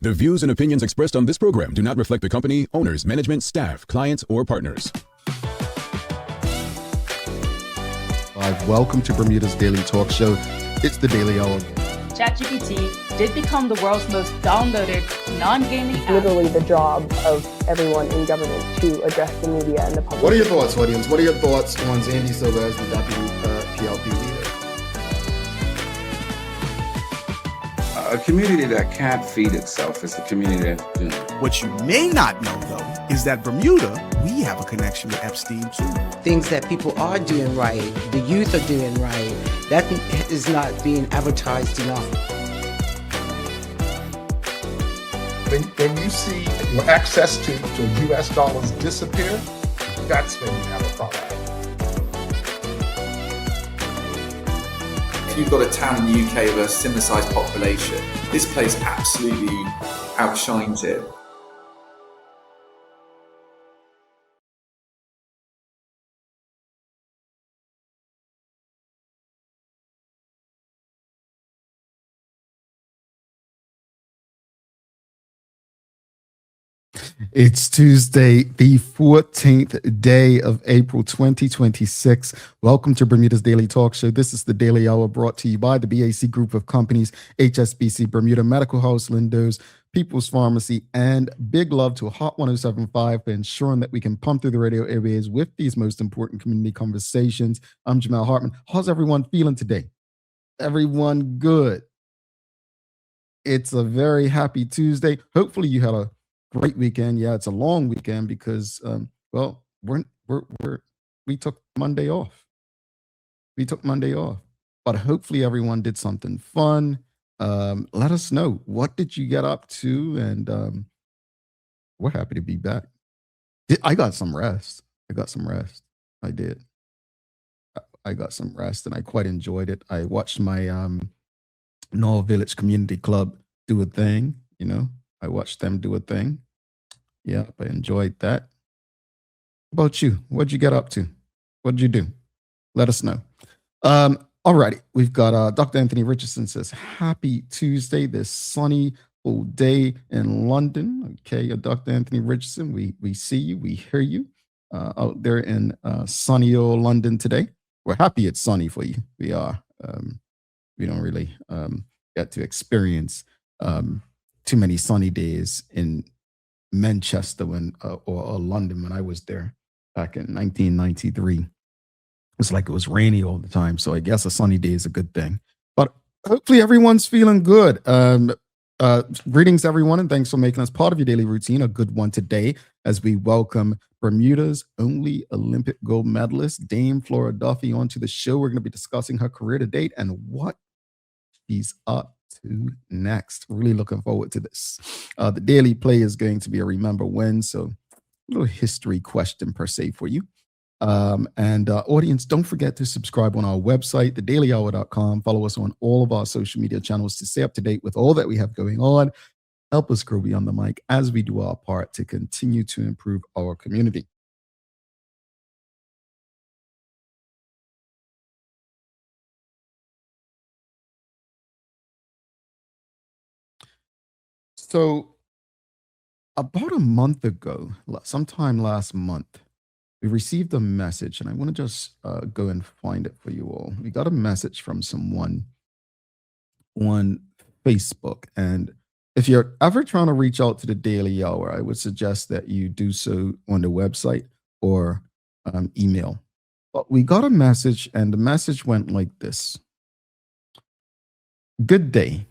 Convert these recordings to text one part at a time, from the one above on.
The views and opinions expressed on this program do not reflect the company, owners, management, staff, clients, or partners. Welcome to Bermuda's Daily Talk Show. It's the Daily Hour. ChatGPT did become the world's most downloaded non-gaming app. Literally the job of everyone in government to address the media and the public. What are your thoughts, audience? What are your thoughts on Zandy Silva as the Deputy PLP leader? A community that can't feed itself is a community that... What you may not know, though, is that Bermuda, we have a connection with Epstein, too. Things that people are doing right, the youth are doing right, that is not being advertised enough. When you see your access to US dollars disappear, that's when you have a problem. If you've got a town in the UK with a similar sized population, this place absolutely outshines it. It's Tuesday, the 14th day of April 2026. Welcome to Bermuda's Daily Talk Show. This is the Daily Hour brought to you by the BAC Group of Companies, HSBC Bermuda Medical House, Lindo's, People's Pharmacy, and big love to Hot 107.5 for ensuring that we can pump through the radio airways with these most important community conversations. I'm Jamal Hartman. How's everyone feeling today? Everyone good? It's a very happy Tuesday. Hopefully you had a great weekend. Yeah, it's a long weekend because, we took Monday off. But hopefully everyone did something fun. Let us know, what did you get up to? And we're happy to be back. I got some rest. I did. I got some rest and I quite enjoyed it. I watched my North Village Community Club do a thing, I watched them do a thing. Yeah, I enjoyed that. How about you? What'd you get up to? What'd you do? Let us know. All righty. We've got Dr. Anthony Richardson says, happy Tuesday, this sunny full day in London. Okay, Dr. Anthony Richardson, we see you, we hear you out there in sunny old London today. We're happy it's sunny for you. We are. We don't really get to experience too many sunny days in Manchester or London when I was there back in 1993. It's like it was rainy all the time, so I guess a sunny day is a good thing. But hopefully everyone's feeling good. Greetings, everyone, and thanks for making us part of your daily routine. A good one today as we welcome Bermuda's only Olympic gold medalist, Dame Flora Duffy, onto the show. We're going to be discussing her career to date and what she's up to next. Really looking forward to this. The daily play is going to be a remember when, so a little history question per se for you. Audience, don't forget to subscribe on our website, thedailyhour.com. Follow us on all of our social media channels to stay up to date with all that we have going on. Help us grow beyond the mic as we do our part to continue to improve our community. So about a month ago, sometime last month, we received a message, and I want to just go and find it for you all. We got a message from someone on Facebook, and if you're ever trying to reach out to the Daily Hour, I would suggest that you do so on the website or email. But we got a message, and the message went like this. Good day.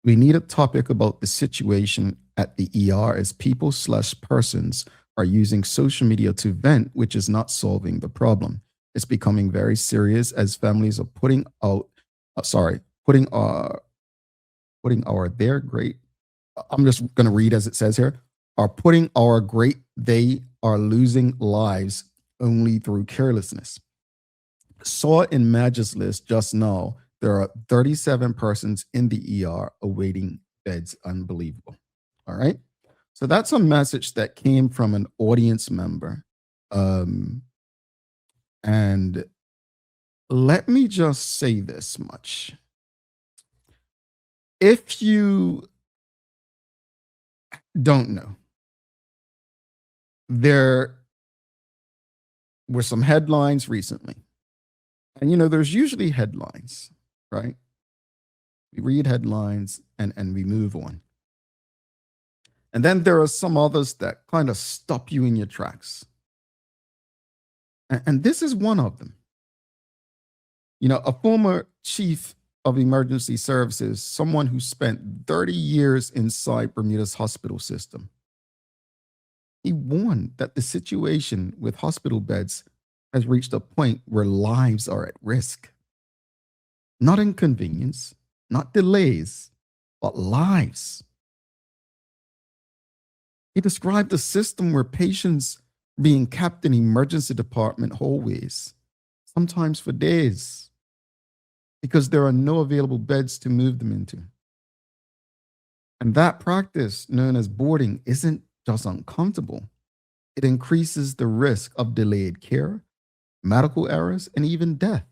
We need a topic about the situation at the ER as people/persons are using social media to vent, which is not solving the problem. It's becoming very serious as families are putting our their great, I'm just going to read as it says here, are putting our great, they are losing lives only through carelessness. Saw in Magic's list just now, there are 37 persons in the ER awaiting beds. Unbelievable. All right. So that's a message that came from an audience member. And let me just say this much. If you don't know. There were some headlines recently. And there's usually headlines, right? We read headlines and we move on. And then there are some others that kind of stop you in your tracks. And this is one of them. A former chief of emergency services, someone who spent 30 years inside Bermuda's hospital system, he warned that the situation with hospital beds has reached a point where lives are at risk. Not inconvenience, not delays, but lives. He described a system where patients being kept in emergency department hallways, sometimes for days, because there are no available beds to move them into. And that practice, known as boarding, isn't just uncomfortable. It increases the risk of delayed care, medical errors, and even death.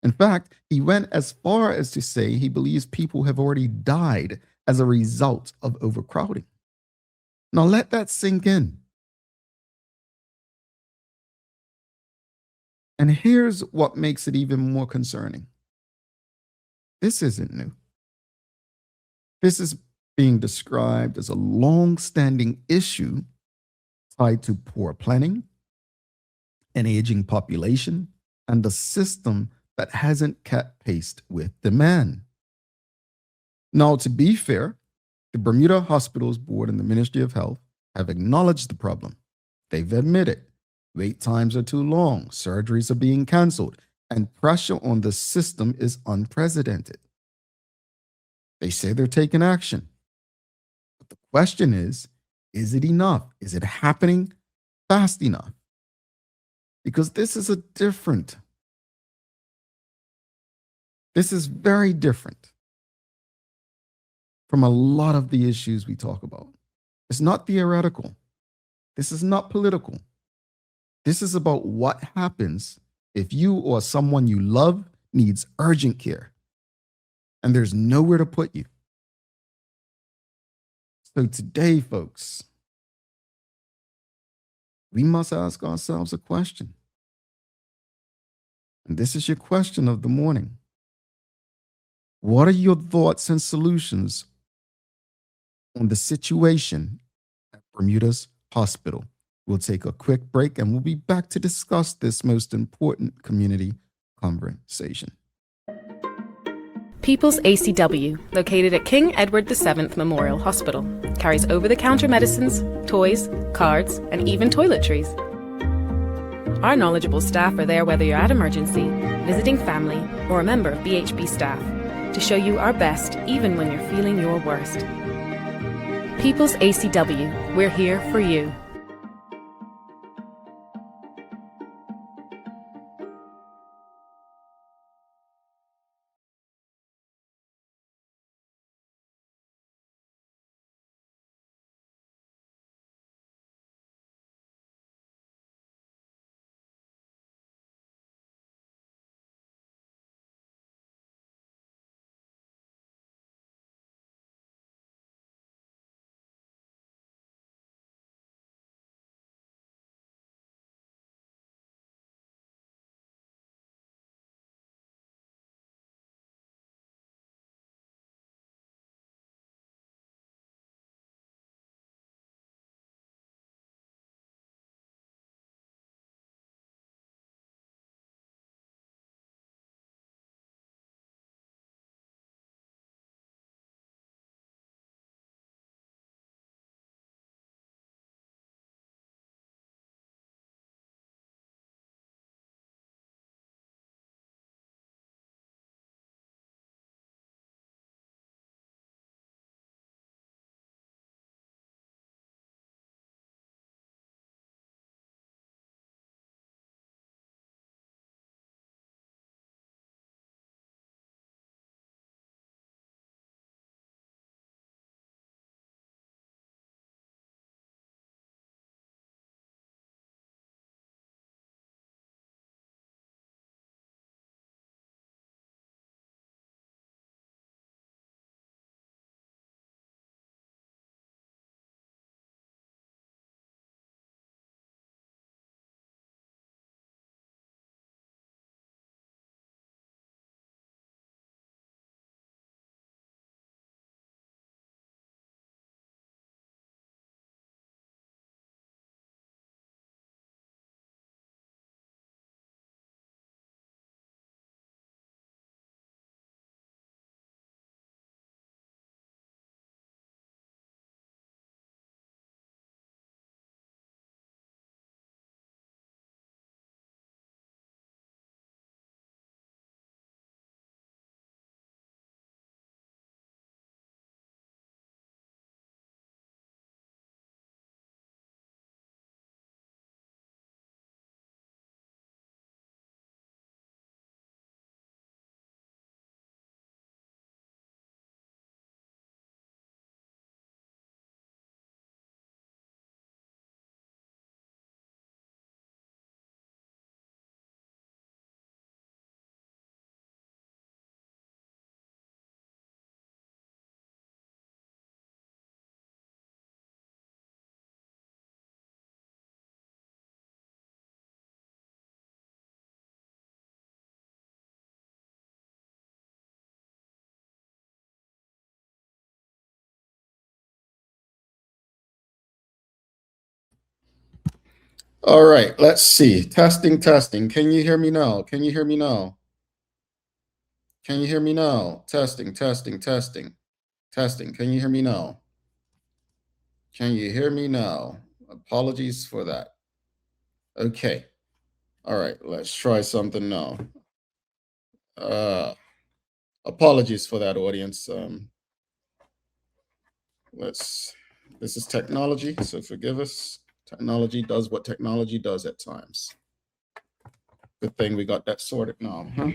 In fact, he went as far as to say he believes people have already died as a result of overcrowding. Now let that sink in. And here's what makes it even more concerning. This isn't new. This is being described as a long-standing issue tied to poor planning, an aging population, and a system that hasn't kept pace with demand. Now, to be fair, the Bermuda Hospitals Board and the Ministry of Health have acknowledged the problem. They've admitted wait times are too long, surgeries are being canceled, and pressure on the system is unprecedented. They say they're taking action. But the question is it enough? Is it happening fast enough? Because this is very different from a lot of the issues we talk about. It's not theoretical. This is not political. This is about what happens if you or someone you love needs urgent care and there's nowhere to put you. So today, folks, we must ask ourselves a question. And this is your question of the morning. What are your thoughts and solutions on the situation at Bermuda's hospital? We'll take a quick break and we'll be back to discuss this most important community conversation. People's ACW, located at King Edward VII Memorial Hospital, carries over-the-counter medicines, toys, cards, and even toiletries. Our knowledgeable staff are there whether you're at emergency, visiting family, or a member of BHB staff, to show you our best even when you're feeling your worst. People's ACW, we're here for you. All right, let's see. Testing. Can you hear me now? Can you hear me now? Can you hear me now? Testing. Testing. Can you hear me now? Can you hear me now? Apologies for that. Okay. All right, let's try something now. Apologies for that, audience. This is technology, so forgive us. Technology does what technology does at times. Good thing we got that sorted now, huh?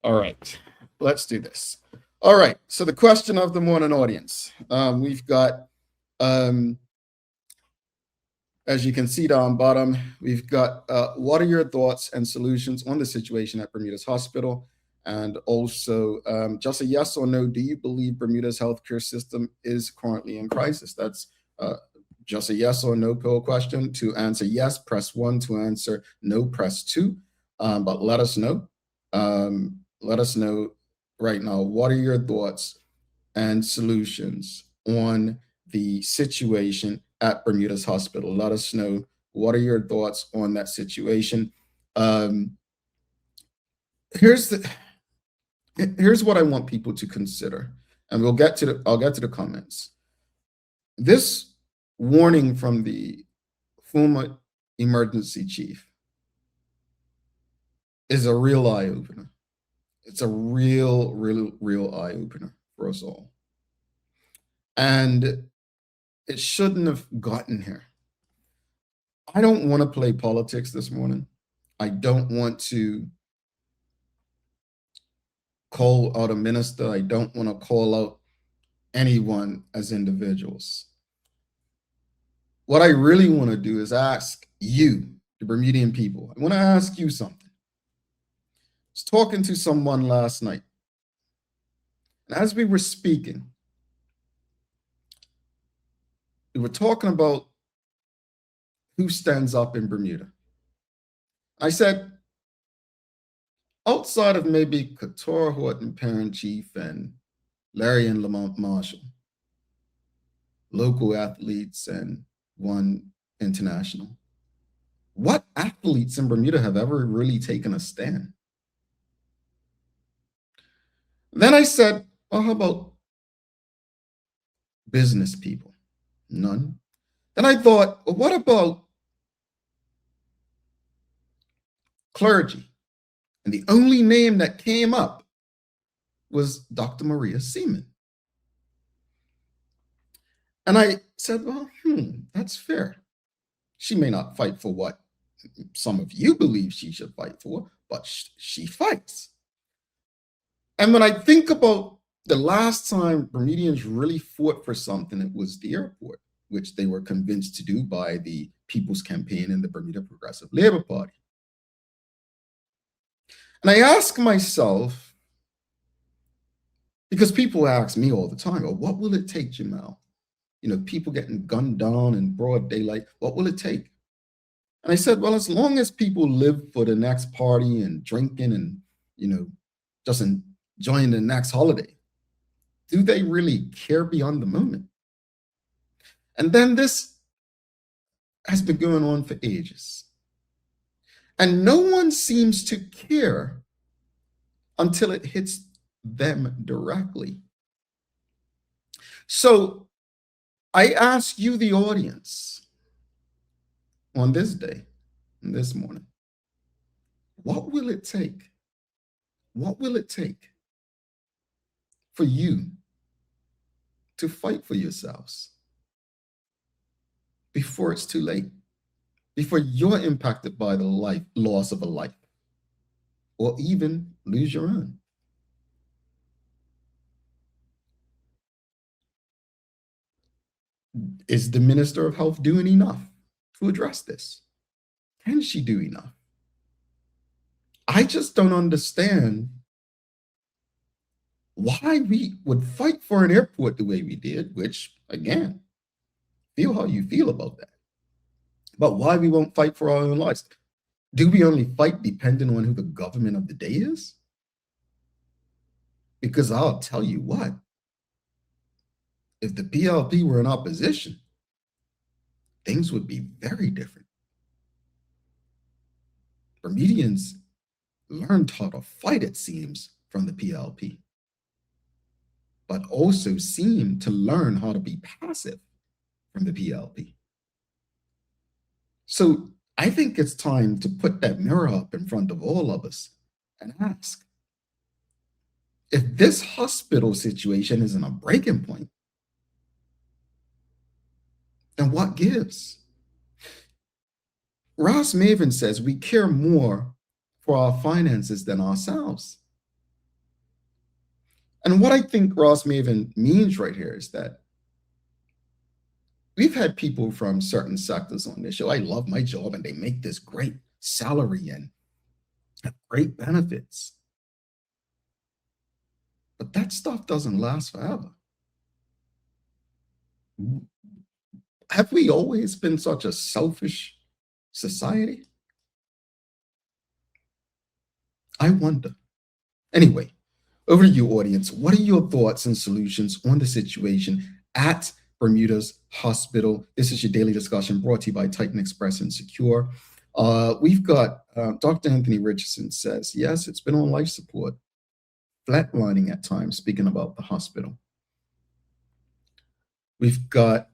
All right, let's do this. All right, so the question of the morning, audience. We've got, as you can see down bottom, we've got what are your thoughts and solutions on the situation at Bermuda's hospital? And also just a yes or no, do you believe Bermuda's healthcare system is currently in crisis? That's just a yes or no poll question. To answer yes, press 1. To answer no, press 2. But let us know. Let us know right now, what are your thoughts and solutions on the situation at Bermuda's hospital? Let us know, what are your thoughts on that situation? Here's what I want people to consider, and I'll get to the comments. This warning from the former emergency chief is a real eye-opener. It's a real eye-opener for us all. And it shouldn't have gotten here. I don't want to play politics this morning. I don't want to call out a minister. I don't want to call out anyone as individuals. What I really want to do is ask you, the Bermudian people. I want to ask you something. I was talking to someone last night, and as we were speaking, we were talking about who stands up in Bermuda. I said, outside of maybe Couture Horton, parent chief, and Larry and Lamont Marshall, local athletes and one international, what athletes in Bermuda have ever really taken a stand? Then I said, well, how about business people? None. Then I thought, well, what about clergy? And the only name that came up was Dr. Maria Seaman. And I said, well, that's fair. She may not fight for what some of you believe she should fight for, but she fights. And when I think about the last time Bermudians really fought for something, it was the airport, which they were convinced to do by the People's Campaign and the Bermuda Progressive Labor Party. And I ask myself, because people ask me all the time, well, what will it take, Jamel? You know, people getting gunned down in broad daylight, what will it take? And I said, well, as long as people live for the next party and drinking and, you know, just enjoying the next holiday, do they really care beyond the moment? And then this has been going on for ages. And no one seems to care until it hits them directly. So I ask you, the audience, on this day, this morning, what will it take? What will it take for you to fight for yourselves before it's too late, before you're impacted by the loss of a life, or even lose your own? Is the Minister of Health doing enough to address this? Can she do enough? I just don't understand why we would fight for an airport the way we did, which, again, feel how you feel about that. But why we won't fight for our own lives? Do we only fight depending on who the government of the day is? Because I'll tell you what, if the PLP were in opposition, things would be very different. Bermudians learned how to fight, it seems, from the PLP, but also seem to learn how to be passive from the PLP. So I think it's time to put that mirror up in front of all of us and ask, if this hospital situation isn't a breaking point, then what gives? Ross Maven says we care more for our finances than ourselves. And what I think Ross Maven means right here is that we've had people from certain sectors on this show. I love my job and they make this great salary and have great benefits. But that stuff doesn't last forever. Have we always been such a selfish society? I wonder. Anyway, over to you, audience. What are your thoughts and solutions on the situation at Bermuda's hospital? This is your daily discussion brought to you by Titan Express and Secure. We've got Dr. Anthony Richardson says, yes, it's been on life support, flatlining at times, speaking about the hospital. We've got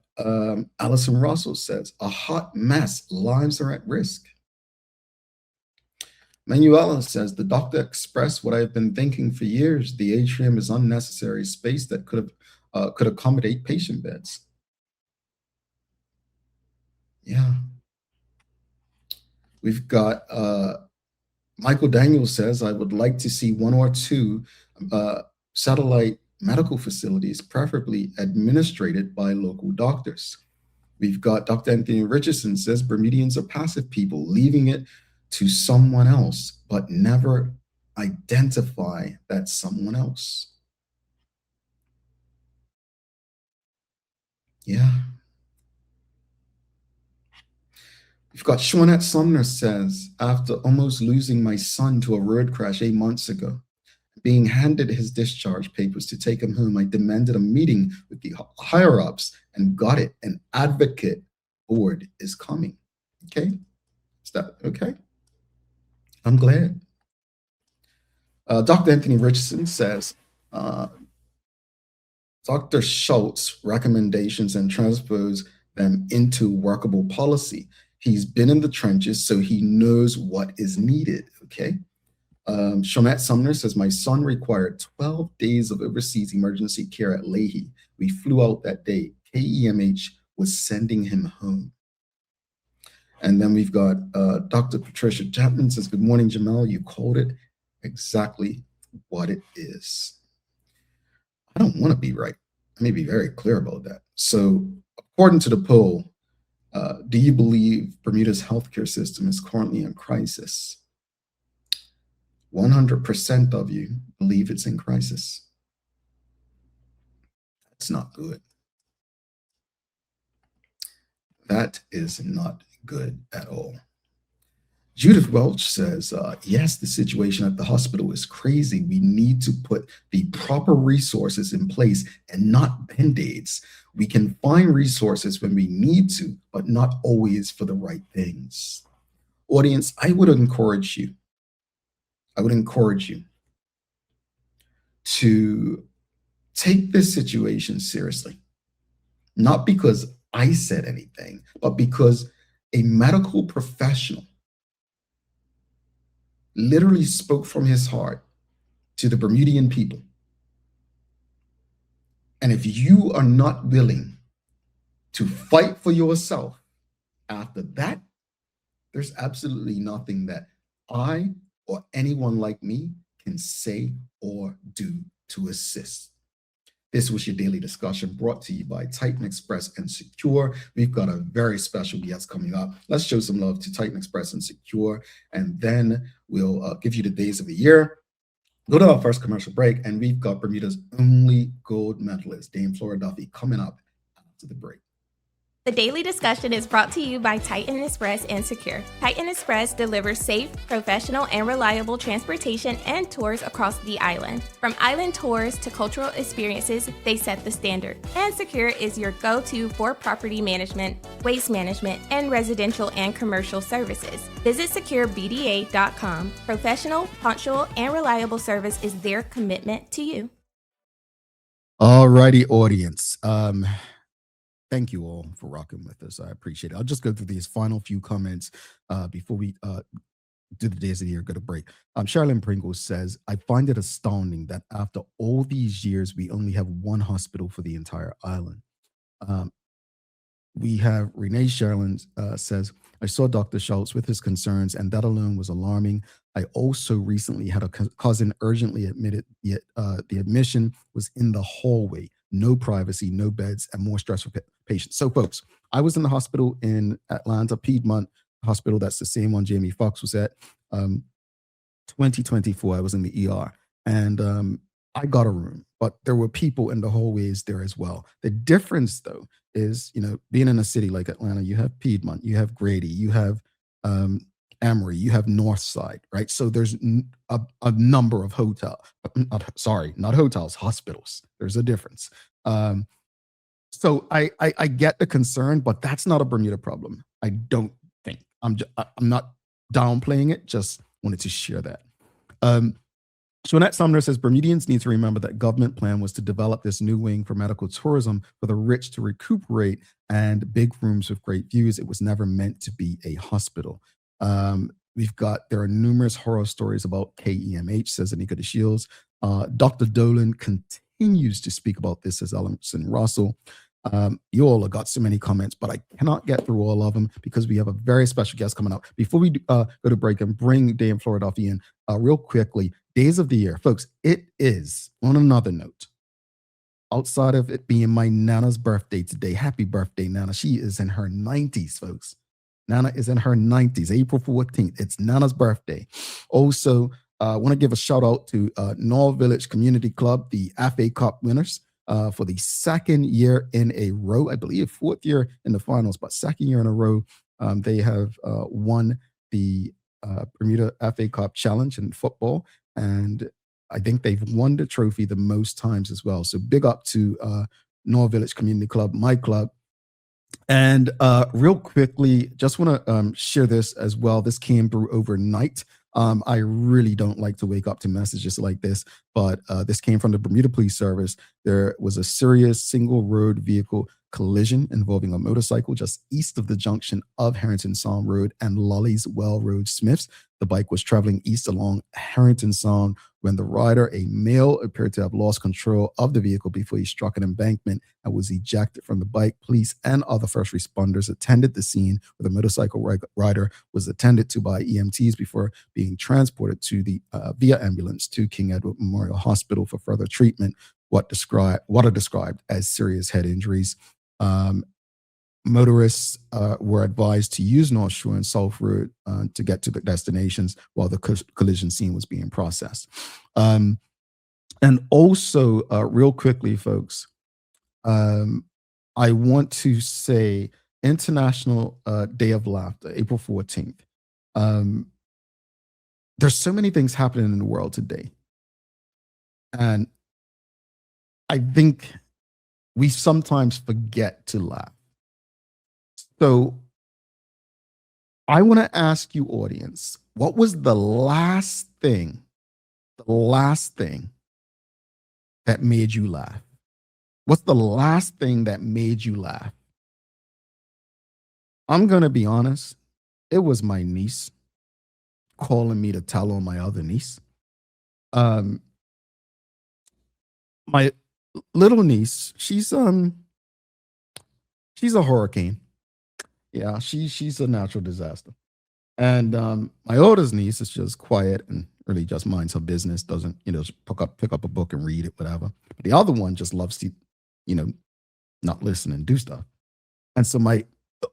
Allison Russell says, a hot mess, lives are at risk. Manuela says, the doctor expressed what I've been thinking for years. The atrium is unnecessary space that could accommodate patient beds. Yeah. We've got Michael Daniels says, I would like to see 1 or 2 satellite medical facilities, preferably administrated by local doctors. We've got Dr. Anthony Richardson says, Bermudians are passive people, leaving it to someone else, but never identify that someone else. Yeah. We've got Shawnette Sumner says, after almost losing my son to a road crash 8 months ago, being handed his discharge papers to take him home, I demanded a meeting with the higher-ups and got it. An advocate board is coming. Okay? Is that okay? I'm glad. Dr. Anthony Richardson says, Dr. Schultz recommendations and transpose them into workable policy. He's been in the trenches, so he knows what is needed, okay? Shawnette Sumner says, my son required 12 days of overseas emergency care at Leahy. We flew out that day. KEMH was sending him home. And then we've got Dr. Patricia Chapman says, good morning, Jamal. You called it exactly what it is. I don't want to be right. Let me be very clear about that. So according to the poll, do you believe Bermuda's healthcare system is currently in crisis? 100% of you believe it's in crisis. That's not good. That is not good at all. Judith Welch says, yes, the situation at the hospital is crazy. We need to put the proper resources in place and not band-aids. We can find resources when we need to, but not always for the right things. Audience, I would encourage you to take this situation seriously, not because I said anything, but because a medical professional literally spoke from his heart to the Bermudian people. And if you are not willing to fight for yourself after that, there's absolutely nothing that I or anyone like me can say or do to assist. This was your daily discussion brought to you by Titan Express and Secure. We've got a very special guest coming up. Let's show some love to Titan Express and Secure, and then we'll give you the days of the year. Go to our first commercial break, and we've got Bermuda's only gold medalist, Dame Flora Duffy, coming up after the break. The daily discussion is brought to you by Titan Express and Secure. Titan Express delivers safe, professional, and reliable transportation and tours across the island. From island tours to cultural experiences, they set the standard. And Secure is your go-to for property management, waste management, and residential and commercial services. Visit securebda.com. Professional, punctual, and reliable service is their commitment to you. Alrighty, audience. Thank you all for rocking with us. I appreciate it. I'll just go through these final few comments before we do the days of the year, go to break. Charlene Pringle says, I find it astounding that after all these years, we only have one hospital for the entire island. We have Renee Sherlin says, I saw Dr. Schultz with his concerns, and that alone was alarming. I also recently had a cousin urgently admitted, yet the admission was in the hallway. No privacy, no beds, and more stress for patients. So, folks, I was in the hospital in Atlanta, Piedmont Hospital. That's the same one Jamie Foxx was at. 2024, I was in the ER, and I got a room, but there were people in the hallways there as well. The difference, though, is, you know, being in a city like Atlanta, you have Piedmont, you have Grady, you have Emory, you have Northside, right? So there's a number of not hotels, hospitals. There's a difference. So I get the concern, but that's not a Bermuda problem. I don't think. I'm not downplaying it. Just wanted to share that. So Annette Sumner says, Bermudians need to remember that government plan was to develop this new wing for medical tourism for the rich to recuperate and big rooms with great views. It was never meant to be a hospital. There are numerous horror stories about KEMH, says Anika de Shields. Dr. Dolan continues to speak about this as Ellison Russell. You all have got so many comments, but I cannot get through all of them because we have a very special guest coming up. Before we go to break and bring Dame Flora Duffy in, real quickly, days of the year, folks, it is, on another note, outside of it being my Nana's birthday today. Happy birthday, Nana. She is in her 90s, folks. Nana is in her 90s, April 14th. It's Nana's birthday. Also, I want to give a shout out to North Village Community Club, the FA Cup winners for the second year in a row. I believe fourth year in the finals, but second year in a row. They have won the Bermuda FA Cup Challenge in football. And I think they've won the trophy the most times as well. So big up to North Village Community Club, my club. And real quickly, just want to share this as well. This came through overnight. I really don't like to wake up to messages like this, but this came from the Bermuda Police Service. There was a serious single road vehicle collision involving a motorcycle just east of the junction of Harrington Sound Road and Lolly's Well Road Smiths. The bike was traveling east along Harrington Sound when the rider, a male, appeared to have lost control of the vehicle before he struck an embankment and was ejected from the bike. Police and other first responders attended the scene where the motorcycle rider was attended to by EMTs before being transported to the via ambulance to King Edward Memorial Hospital for further treatment. What are described as serious head injuries. Motorists were advised to use North Shore and South Road to get to the destinations while the collision scene was being processed. And also, real quickly, folks, I want to say International Day of Laughter, April 14th. There's so many things happening in the world today. And I think we sometimes forget to laugh. So I want to ask you, audience, what was the last thing that made you laugh? What's the last thing that made you laugh? I'm going to be honest. It was my niece calling me to tell on my other niece. My little niece, she's a hurricane. Yeah, she's a natural disaster. And my oldest niece is just quiet and really just minds her business, doesn't, pick up a book and read it, whatever. But the other one just loves to, not listen and do stuff. And so my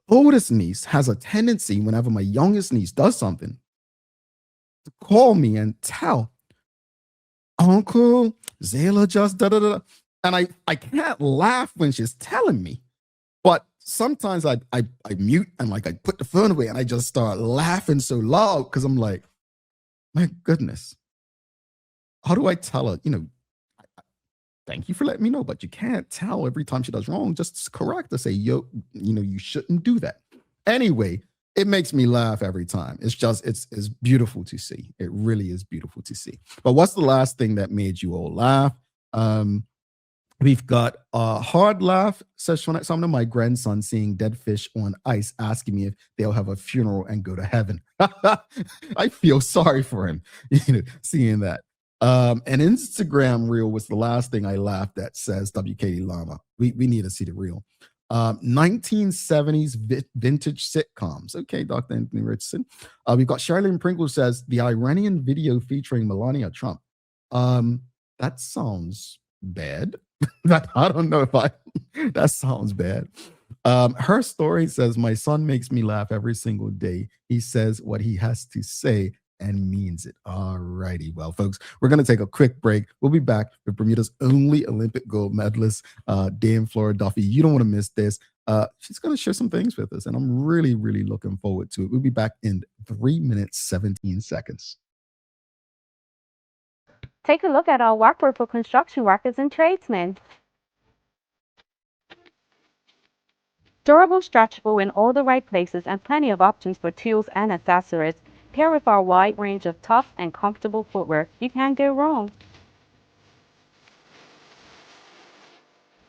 oldest niece has a tendency, whenever my youngest niece does something, to call me and tell, Uncle, Zayla just da-da-da. And I can't laugh when she's telling me. But sometimes I mute and like I put the phone away and I just start laughing so loud because I'm like, my goodness, how do I tell her? Thank you for letting me know, but you can't tell every time she does wrong. Just correct her, say, yo, you shouldn't do that. Anyway, it makes me laugh every time. It's just, it's beautiful to see. It really is beautiful to see. But what's the last thing that made you all laugh? We've got a hard laugh, says Sean, some of my grandson seeing dead fish on ice, asking me if they'll have a funeral and go to heaven. I feel sorry for him, seeing that. An Instagram reel was the last thing I laughed at, says WKD Llama. We need to see the reel. 1970s vintage sitcoms. Okay, Dr. Anthony Richardson. We've got Charlene Pringle says the Iranian video featuring Melania Trump. That sounds bad. I don't know if that sounds bad. Her story says, my son makes me laugh every single day. He says what he has to say and means it. All righty. Well, folks, we're going to take a quick break. We'll be back with Bermuda's only Olympic gold medalist, Dame Flora Duffy. You don't want to miss this. She's going to share some things with us, and I'm really, really looking forward to it. We'll be back in 3 minutes, 17 seconds. Take a look at our workbook for construction workers and tradesmen. Durable, stretchable in all the right places, and plenty of options for tools and accessories. Paired with our wide range of tough and comfortable footwear, you can't go wrong.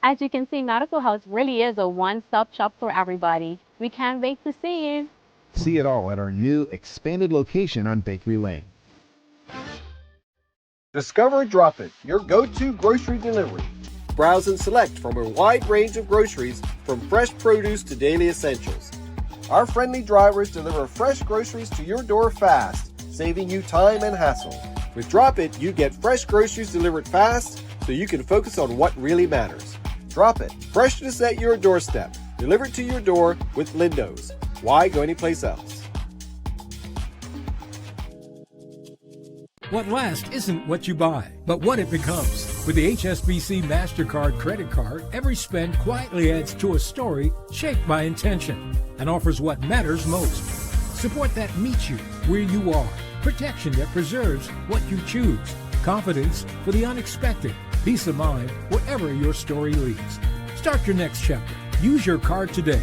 As you can see, Medical House really is a one-stop shop for everybody. We can't wait to see you. See it all at our new expanded location on Bakery Lane. Discover Drop It, your go-to grocery delivery. Browse and select from a wide range of groceries, from fresh produce to daily essentials. Our friendly drivers deliver fresh groceries to your door fast, saving you time and hassle. With Drop It, you get fresh groceries delivered fast so you can focus on what really matters. Drop It, freshness at your doorstep, delivered to your door with Lindo's. Why go anyplace else? What lasts isn't what you buy, but what it becomes. With the HSBC MasterCard credit card, every spend quietly adds to a story shaped by intention and offers what matters most. Support that meets you where you are. Protection that preserves what you choose. Confidence for the unexpected. Peace of mind wherever your story leads. Start your next chapter. Use your card today.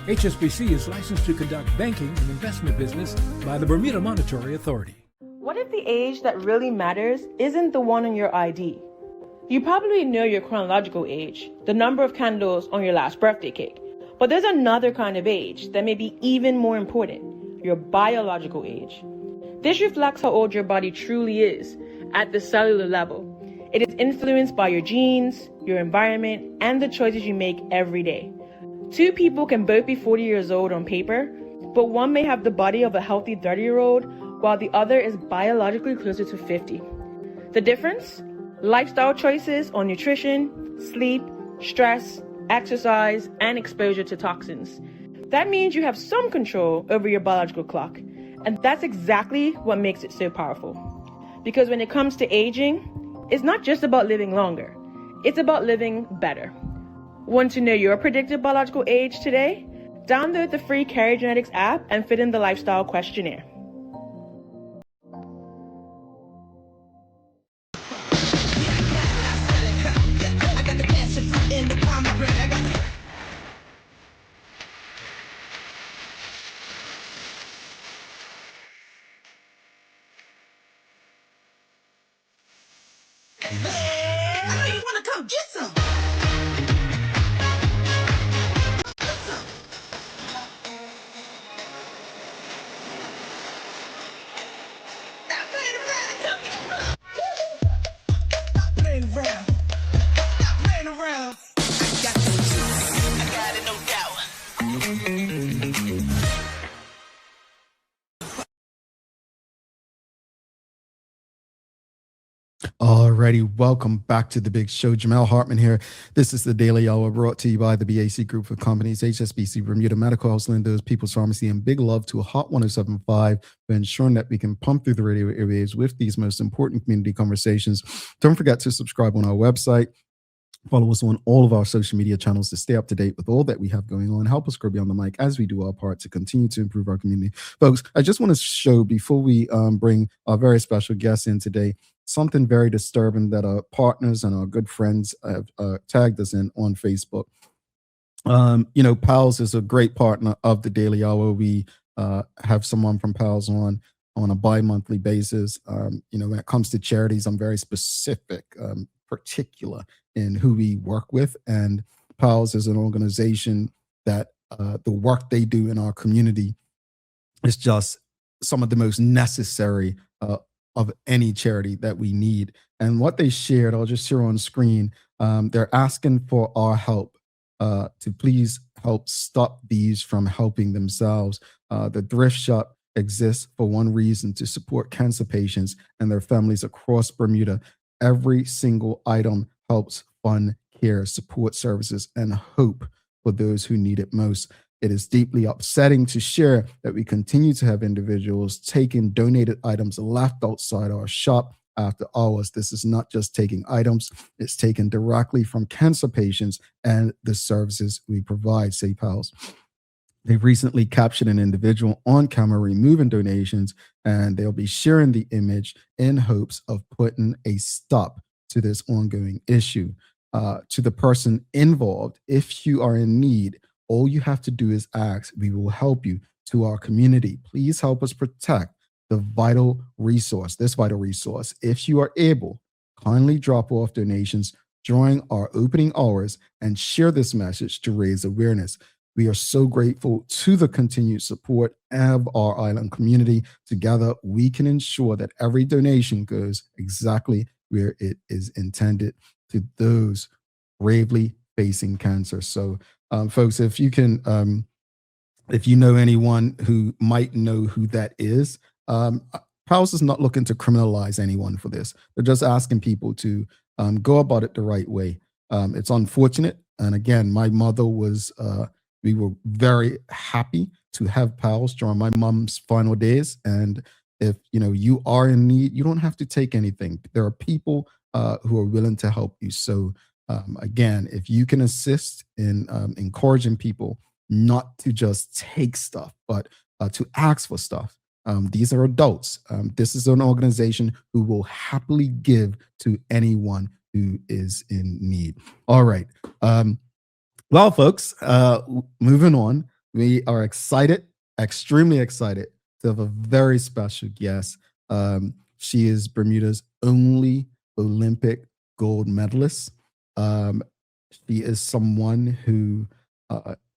HSBC is licensed to conduct banking and investment business by the Bermuda Monetary Authority. What if the age that really matters isn't the one on your ID? You probably know your chronological age, the number of candles on your last birthday cake. But there's another kind of age that may be even more important, your biological age. This reflects how old your body truly is at the cellular level. It is influenced by your genes, your environment, and the choices you make every day. Two people can both be 40 years old on paper, but one may have the body of a healthy 30-year-old, while the other is biologically closer to 50. The difference? Lifestyle choices on nutrition, sleep, stress, exercise, and exposure to toxins. That means you have some control over your biological clock, and that's exactly what makes it so powerful. Because when it comes to aging, it's not just about living longer, it's about living better. Want to know your predicted biological age today? Download the free Carrier Genetics app and fill in the lifestyle questionnaire. Alrighty, welcome back to the big show. Jamel Hartman here. This is the Daily Hour brought to you by the BAC Group of Companies, HSBC Bermuda Medical House, Lindo's, People's Pharmacy, and big love to Hot 107.5 for ensuring that we can pump through the radio airwaves with these most important community conversations. Don't forget to subscribe on our website. Follow us on all of our social media channels to stay up to date with all that we have going on. Help us grow beyond the mic as we do our part to continue to improve our community. Folks, I just want to show, before we bring our very special guest in today, something very disturbing that our partners and our good friends have tagged us in on Facebook. Pals is a great partner of the Daily Hour. We have someone from Pals on a bi-monthly basis. When it comes to charities, I'm very specific, particular in who we work with. And Pals is an organization that the work they do in our community is just some of the most necessary of any charity that we need. And what they shared, I'll just share on screen. They're asking for our help to please help stop these from helping themselves. The thrift shop exists for one reason: to support cancer patients and their families across Bermuda. Every single item helps fund care, support services, and hope for those who need it most. It is deeply upsetting to share that we continue to have individuals taking donated items left outside our shop after hours. This is not just taking items, it's taken directly from cancer patients and the services we provide, say Pals. They've recently captured an individual on camera removing donations, and they'll be sharing the image in hopes of putting a stop to this ongoing issue. To the person involved, if you are in need, all you have to do is ask. We will help you. To our community, please help us protect this vital resource. If you are able, kindly drop off donations during our opening hours and share this message to raise awareness. We are so grateful to the continued support of our island community. Together, we can ensure that every donation goes exactly where it is intended, to those bravely facing cancer. So, folks, if you can, if you know anyone who might know who that is, Pals is not looking to criminalize anyone for this. They're just asking people to go about it the right way. It's unfortunate. And again, my mother was... we were very happy to have Pals during my mom's final days. And if you are in need, you don't have to take anything. There are people who are willing to help you. So again, if you can assist in encouraging people not to just take stuff, but to ask for stuff. These are adults. This is an organization who will happily give to anyone who is in need. All right. Well, folks, moving on, we are excited, extremely excited to have a very special guest. She is Bermuda's only Olympic gold medalist. She is someone who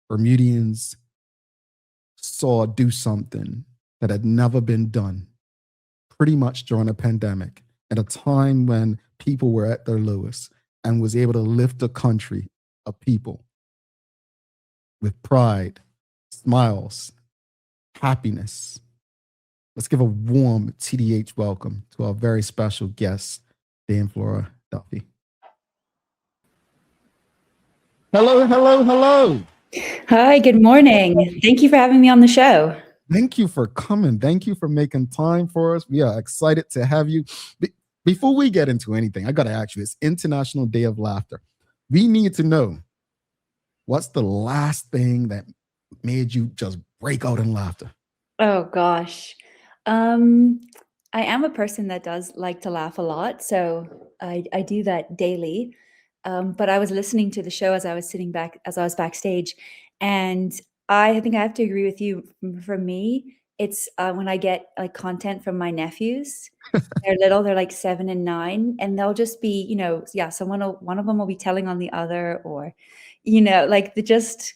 Bermudians saw do something that had never been done, pretty much during a pandemic, at a time when people were at their lowest, and was able to lift a country of people with pride, smiles, happiness. Let's give a warm TDH welcome to our very special guest, Dame Flora Duffy. Hello, hello, hello. Hi, good morning. Thank you for having me on the show. Thank you for coming. Thank you for making time for us. We are excited to have you. Before we get into anything, I got to ask you, it's International Day of Laughter. We need to know, what's the last thing that made you just break out in laughter? Oh gosh. I am a person that does like to laugh a lot, so I do that daily. But I was listening to the show as I was backstage, and I think I have to agree with you. For me, it's when I get like content from my nephews. They're little, they're like 7 and 9, and they'll just be, one of them will be telling on the other, or like just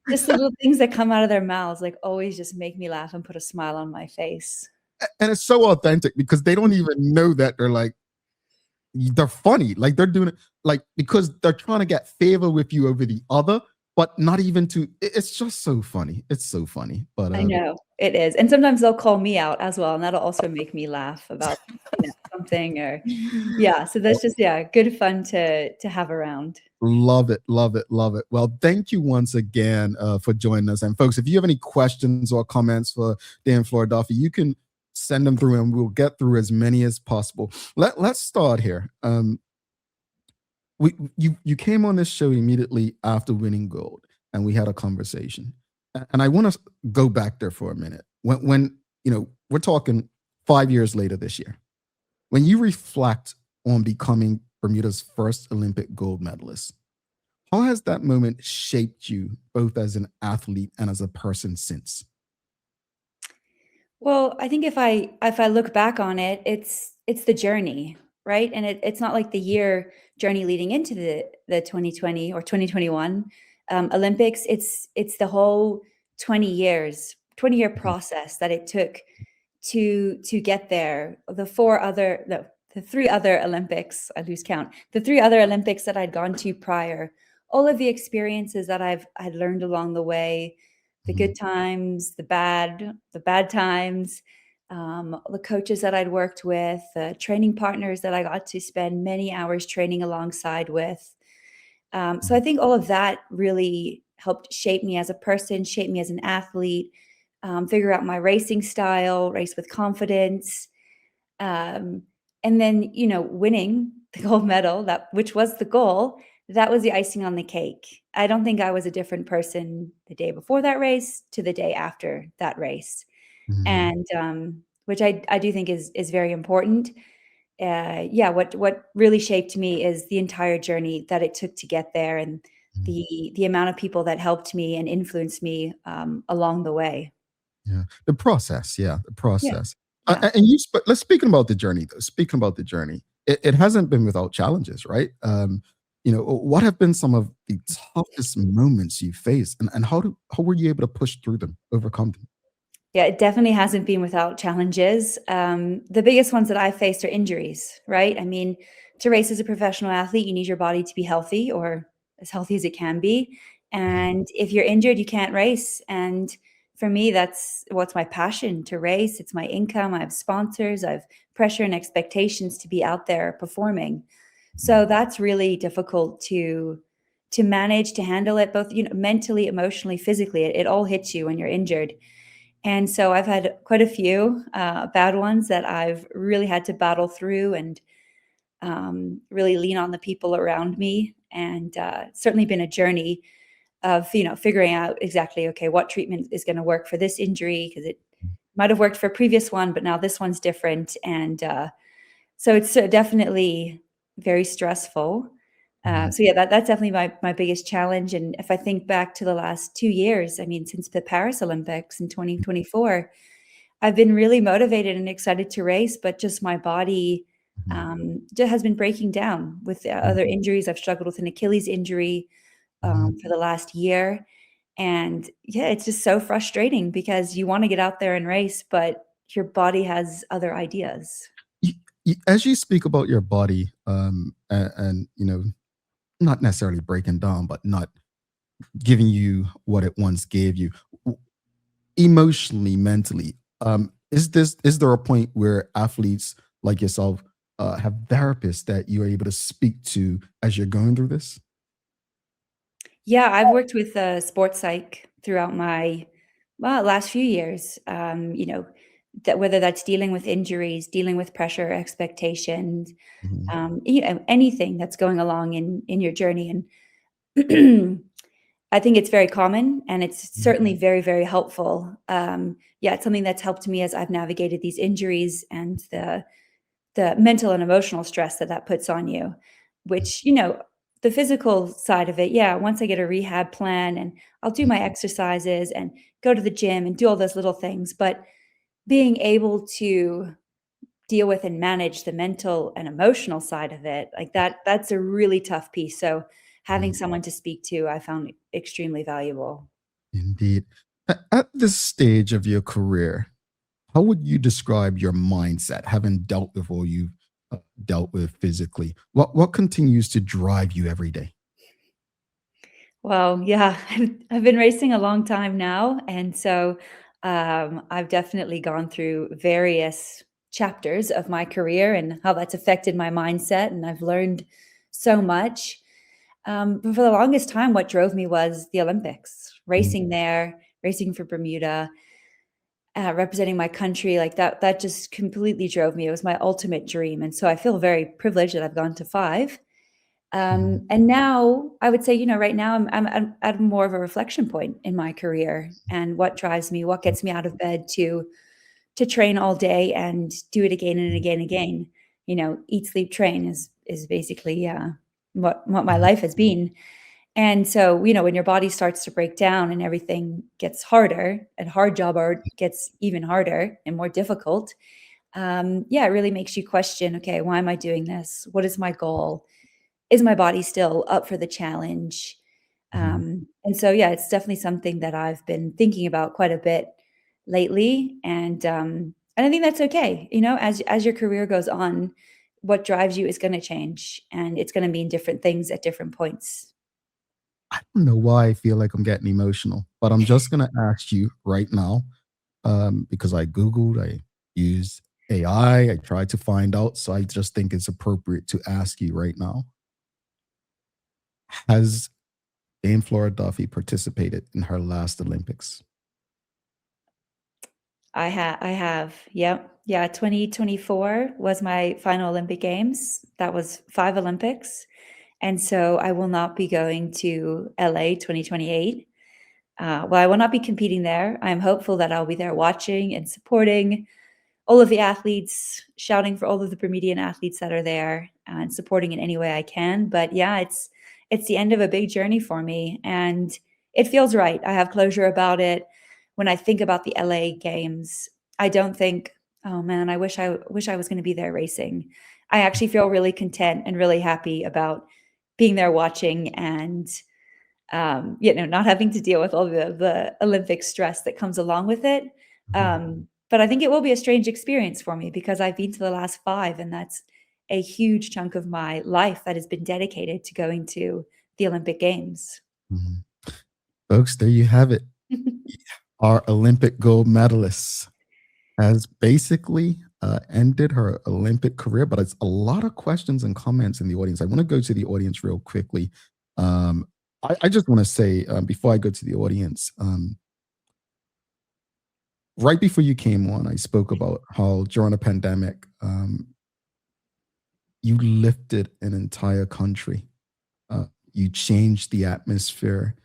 little things that come out of their mouths, like always just make me laugh and put a smile on my face. And it's so authentic because they don't even know that they're funny. Like they're doing it like because they're trying to get favor with you over the other, but not even to. It's just so funny. It's so funny. But I know it is, and sometimes they'll call me out as well, and that'll also make me laugh about something or So that's just good fun to have around. Love it, love it, love it. Well, thank you once again for joining us. And folks, if you have any questions or comments for Dame Flora Duffy, you can send them through and we'll get through as many as possible. Let's start here. You came on this show immediately after winning gold, and we had a conversation. And I want to go back there for a minute. When we're talking 5 years later this year, when you reflect on becoming Bermuda's first Olympic gold medalist, how has that moment shaped you both as an athlete and as a person since? Well, I think if I look back on it, it's the journey, right? And it's not like the year journey leading into the 2020 or 2021 Olympics. It's the whole 20-year process that it took to get there. The three other Olympics, I lose count. The three other Olympics that I'd gone to prior, all of the experiences that I'd learned along the way, the good times, the bad times, the coaches that I'd worked with, the training partners that I got to spend many hours training alongside with. So I think all of that really helped shape me as a person, shape me as an athlete, figure out my racing style, race with confidence. Um, and then, winning the gold medal, which was the goal, that was the icing on the cake. I don't think I was a different person the day before that race to the day after that race. And which I do think is very important. Yeah, what really shaped me is the entire journey that it took to get there, and the amount of people that helped me and influenced me along the way. Yeah, the process. Yeah, the Yeah, process. yeah. And let's speaking about the journey though. Speaking about the journey, it hasn't been without challenges, right? What have been some of the toughest moments you faced, and how were you able to push through them, overcome them? Yeah, it definitely hasn't been without challenges. The biggest ones that I faced are injuries, right? I mean, to race as a professional athlete, you need your body to be healthy, or as healthy as it can be. And if you're injured, you can't race. And for me, that's what's my passion, to race. It's my income. I have sponsors. I have pressure and expectations to be out there performing. So that's really difficult to manage, to handle it, both mentally, emotionally, physically. It all hits you when you're injured. And so I've had quite a few bad ones that I've really had to battle through, and really lean on the people around me. And it's certainly been a journey of figuring out exactly, okay, what treatment is going to work for this injury, because it might have worked for a previous one, but now this one's different. And so it's definitely very stressful. So yeah, that's definitely my biggest challenge. And if I think back to the last 2 years, I mean, since the Paris Olympics in 2024, I've been really motivated and excited to race, but just my body just has been breaking down with other injuries. I've struggled with an Achilles injury for the last year. And yeah, it's just so frustrating because you want to get out there and race, but your body has other ideas. As you speak about your body, and not necessarily breaking down, but not giving you what it once gave you, emotionally, mentally, is there a point where athletes like yourself have therapists that you're able to speak to as you're going through this? Yeah, I've worked with sports psych throughout my last few years. That whether that's dealing with injuries, dealing with pressure, expectations, anything that's going along in your journey. And I think it's very common, and it's certainly very, very helpful. Yeah, it's something that's helped me as I've navigated these injuries and the mental and emotional stress that puts on you, which, the physical side of it, yeah, once I get a rehab plan and I'll do my exercises and go to the gym and do all those little things, but being able to deal with and manage the mental and emotional side of it, like that's a really tough piece. So having someone to speak to, I found extremely valuable. Indeed. At this stage of your career, how would you describe your mindset, having dealt with all you've dealt with physically? What continues to drive you every day? Well, yeah, I've been racing a long time now, and so I've definitely gone through various chapters of my career and how that's affected my mindset, and I've learned so much. But for the longest time, what drove me was the Olympics, racing there, racing for Bermuda, representing my country, like that just completely drove me. It was my ultimate dream. And so I feel very privileged that I've gone to five. And now I would say, right now I'm at more of a reflection point in my career, and what drives me, what gets me out of bed to train all day and do it again and again and again. Eat, sleep, train is basically what my life has been. And so, when your body starts to break down and everything gets harder, and hard job art gets even harder and more difficult, it really makes you question, okay, why am I doing this? What is my goal? Is my body still up for the challenge? And so, it's definitely something that I've been thinking about quite a bit lately. And I think that's okay. As your career goes on, what drives you is going to change, and it's going to mean different things at different points. I don't know why I feel like I'm getting emotional, but I'm just gonna ask you right now, because I Googled, I used AI, I tried to find out, so I just think it's appropriate to ask you right now. Has Dame Flora Duffy participated in her last Olympics? I have. Yep. Yeah, 2024 was my final Olympic Games. That was 5 Olympics. And so I will not be going to LA 2028. Well, I will not be competing there. I'm hopeful that I'll be there watching and supporting all of the athletes, shouting for all of the Bermudian athletes that are there, and supporting in any way I can. But yeah, it's the end of a big journey for me, and it feels right. I have closure about it. When I think about the LA Games, I don't think, oh man, I wish I was going to be there racing. I actually feel really content and really happy about being there watching, and not having to deal with all the Olympic stress that comes along with it. But I think it will be a strange experience for me, because I've been to the last 5, and that's a huge chunk of my life that has been dedicated to going to the Olympic Games. Mhm. Folks, there you have it. Our Olympic gold medalist has basically ended her Olympic career, but it's a lot of questions and comments in the audience. I want to go to the audience real quickly. I just want to say, before I go to the audience, right before you came on, I spoke about how during a pandemic, you lifted an entire country. You changed the atmosphere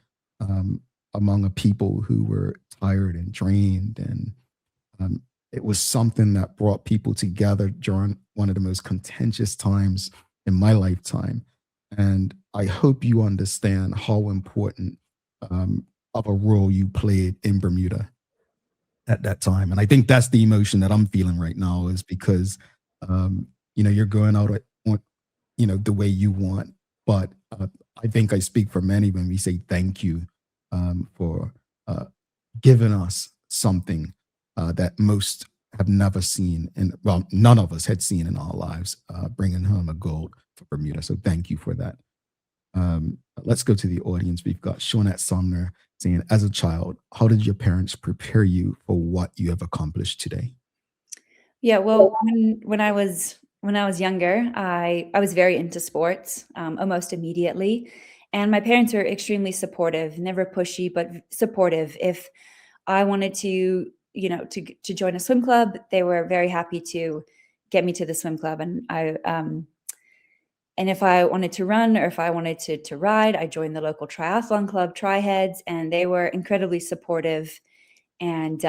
among a people who were tired and drained, and it was something that brought people together during one of the most contentious times in my lifetime. And I hope you understand how important of a role you played in Bermuda at that time. And I think that's the emotion that I'm feeling right now, is because you're going out on the way you want. But I think I speak for many when we say thank you for giving us something that most have never seen, and well, none of us had seen in our lives, bringing home a gold for Bermuda. So thank you for that. Let's go to the audience. We've got Shawnette Sumner saying, as a child, how did your parents prepare you for what you have accomplished today? Yeah, well, when I was younger, I was very into sports, almost immediately, and my parents were extremely supportive, never pushy, but supportive. If I wanted to join a swim club, they were very happy to get me to the swim club, and if I wanted to run, or if I wanted to ride, I joined the local triathlon club, Triheads, and they were incredibly supportive, and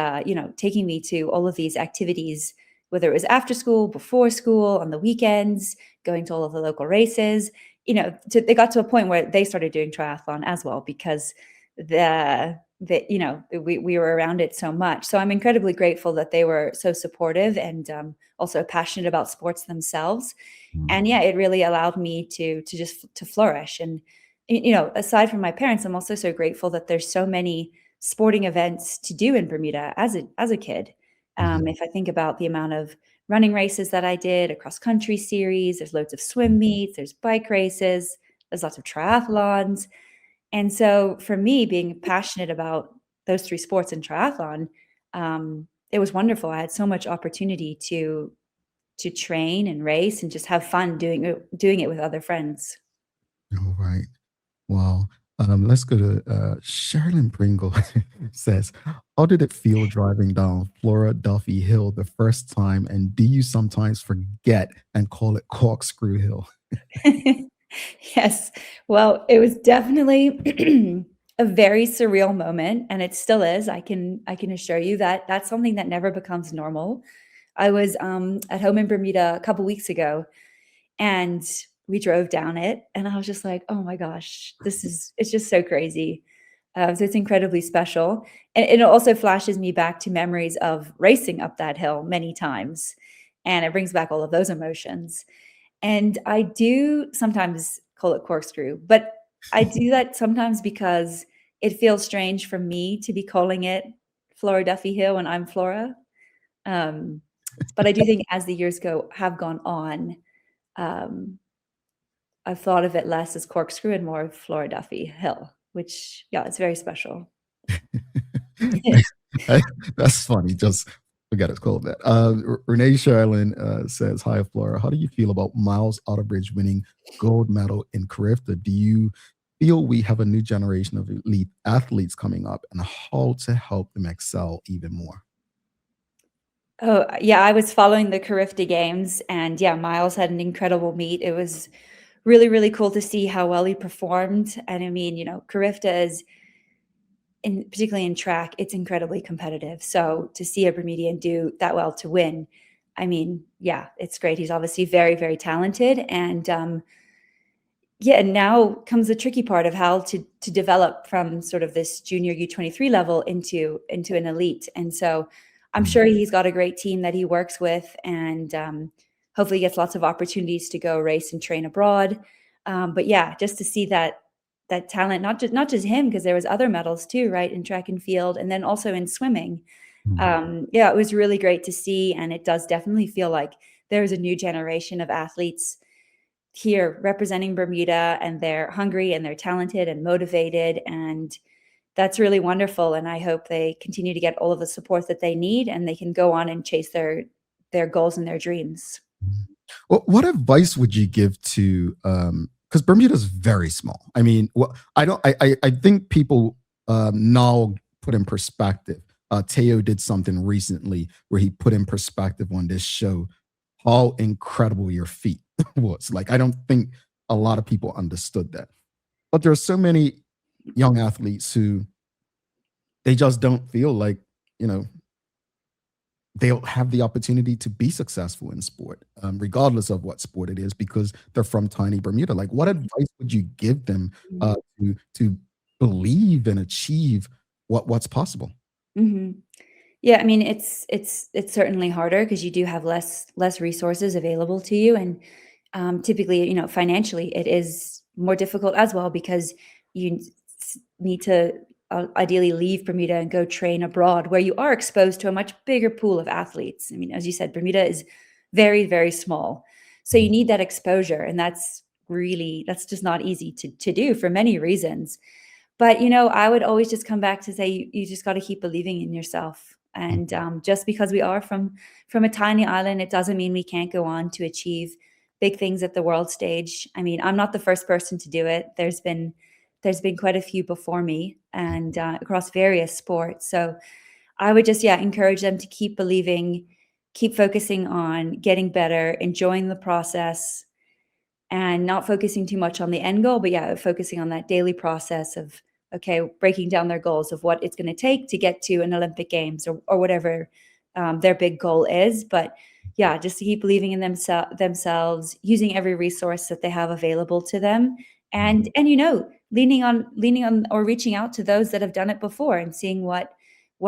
taking me to all of these activities, whether it was after school, before school, on the weekends, going to all of the local races. They got to a point where they started doing triathlon as well, because we were around it so much. So I'm incredibly grateful that they were so supportive, and also passionate about sports themselves. And yeah, it really allowed me to flourish. And aside from my parents, I'm also so grateful that there's so many sporting events to do in Bermuda as a kid. If I think about the amount of running races that I did, a cross country series, there's loads of swim meets, there's bike races, there's lots of triathlons. And so for me, being passionate about those 3 sports and triathlon, it was wonderful. I had so much opportunity to train and race and just have fun doing it with other friends. All right. Wow. Let's go to Sherilyn Pringle. Says, how did it feel driving down Flora Duffy Hill the first time? And do you sometimes forget and call it Corkscrew Hill? Yes. Well, it was definitely a very surreal moment, and it still is. I can assure you that that's something that never becomes normal. I was at home in Bermuda a couple weeks ago, and we drove down it, and I was just like, "Oh my gosh, it's just so crazy." So it's incredibly special, and it also flashes me back to memories of racing up that hill many times, and it brings back all of those emotions. And I do sometimes call it corkscrew, but I do that sometimes because it feels strange for me to be calling it Flora Duffy Hill when I'm Flora. Um, but I do think as the years have gone on, um, I've thought of it less as corkscrew and more Flora Duffy Hill, which, yeah, it's very special. That's funny. Just forget it's called that. Renee Sherlin says, "Hi, Flora. How do you feel about Miles Otterbridge winning gold medal in Carifta? Do you feel we have a new generation of elite athletes coming up, and how to help them excel even more?" Oh, yeah, I was following the Carifta Games, and yeah, Miles had an incredible meet. It was really, really cool to see how well he performed. And I mean, Carifta is particularly in track, it's incredibly competitive. So to see a Bermudian do that well to win, I mean, yeah, it's great. He's obviously very, very talented, and yeah, now comes the tricky part of how to develop from sort of this junior U23 level into an elite. And so I'm sure he's got a great team that he works with, and hopefully gets lots of opportunities to go race and train abroad. But yeah, just to see that talent, not just him, because there was other medals too, right, in track and field, and then also in swimming. Yeah, it was really great to see, and it does definitely feel like there's a new generation of athletes here representing Bermuda, and they're hungry and they're talented and motivated, and that's really wonderful. And I hope they continue to get all of the support that they need, and they can go on and chase their goals and their dreams. Well, what advice would you give to because Bermuda is very small. I mean, well, I think people now put in perspective. Teo did something recently where he put in perspective on this show how incredible your feat was. Like, I don't think a lot of people understood that. But there are so many young athletes who they just don't feel like, they'll have the opportunity to be successful in sport, regardless of what sport it is, because they're from tiny Bermuda. Like, what advice would you give them to believe and achieve what's possible? Mm-hmm. Yeah, I mean, it's certainly harder because you do have less resources available to you, and typically, financially, it is more difficult as well because you need to ideally leave Bermuda and go train abroad, where you are exposed to a much bigger pool of athletes. I mean, as you said, Bermuda is very, very small, so you need that exposure, and that's just not easy to do for many reasons. But, I would always just come back to say you just got to keep believing in yourself. And just because we are from a tiny island, it doesn't mean we can't go on to achieve big things at the world stage. I mean, I'm not the first person to do it. There's been quite a few before me, and across various sports. So I would just, encourage them to keep believing, keep focusing on getting better, enjoying the process, and not focusing too much on the end goal, but focusing on that daily process of, okay, breaking down their goals of what it's going to take to get to an Olympic Games or whatever their big goal is. But just to keep believing in themselves, using every resource that they have available to them, and leaning on or reaching out to those that have done it before and seeing what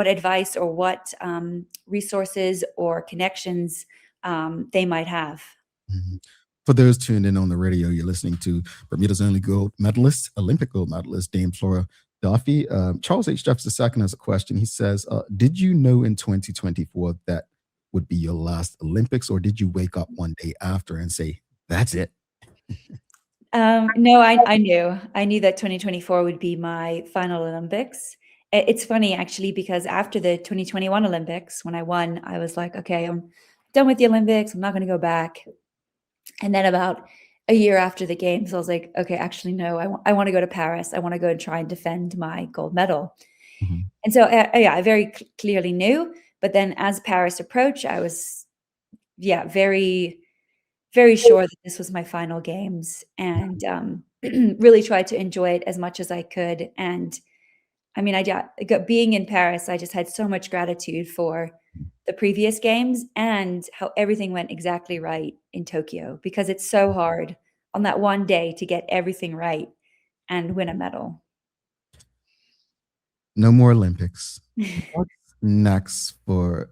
advice or what resources or connections they might have. For those tuned in on the radio, you're listening to Bermuda's only gold medalist, Olympic gold medalist, Dame Flora Duffy. Charles H. Jeffs II has a question. He says, did you know in 2024 that would be your last Olympics, or did you wake up one day after and say, that's it? No, I knew. I knew that 2024 would be my final Olympics. It's funny, actually, because after the 2021 Olympics, when I won, I was like, okay, I'm done with the Olympics. I'm not going to go back. And then about a year after the games, I was like, okay, actually, no, I want to go to Paris. I want to go and try and defend my gold medal. And so, I very clearly knew. But then as Paris approached, I was, very, very sure that this was my final games, and really tried to enjoy it as much as I could. And I mean, being in Paris, I just had so much gratitude for the previous games and how everything went exactly right in Tokyo, because it's so hard on that one day to get everything right and win a medal. No more Olympics. What's next for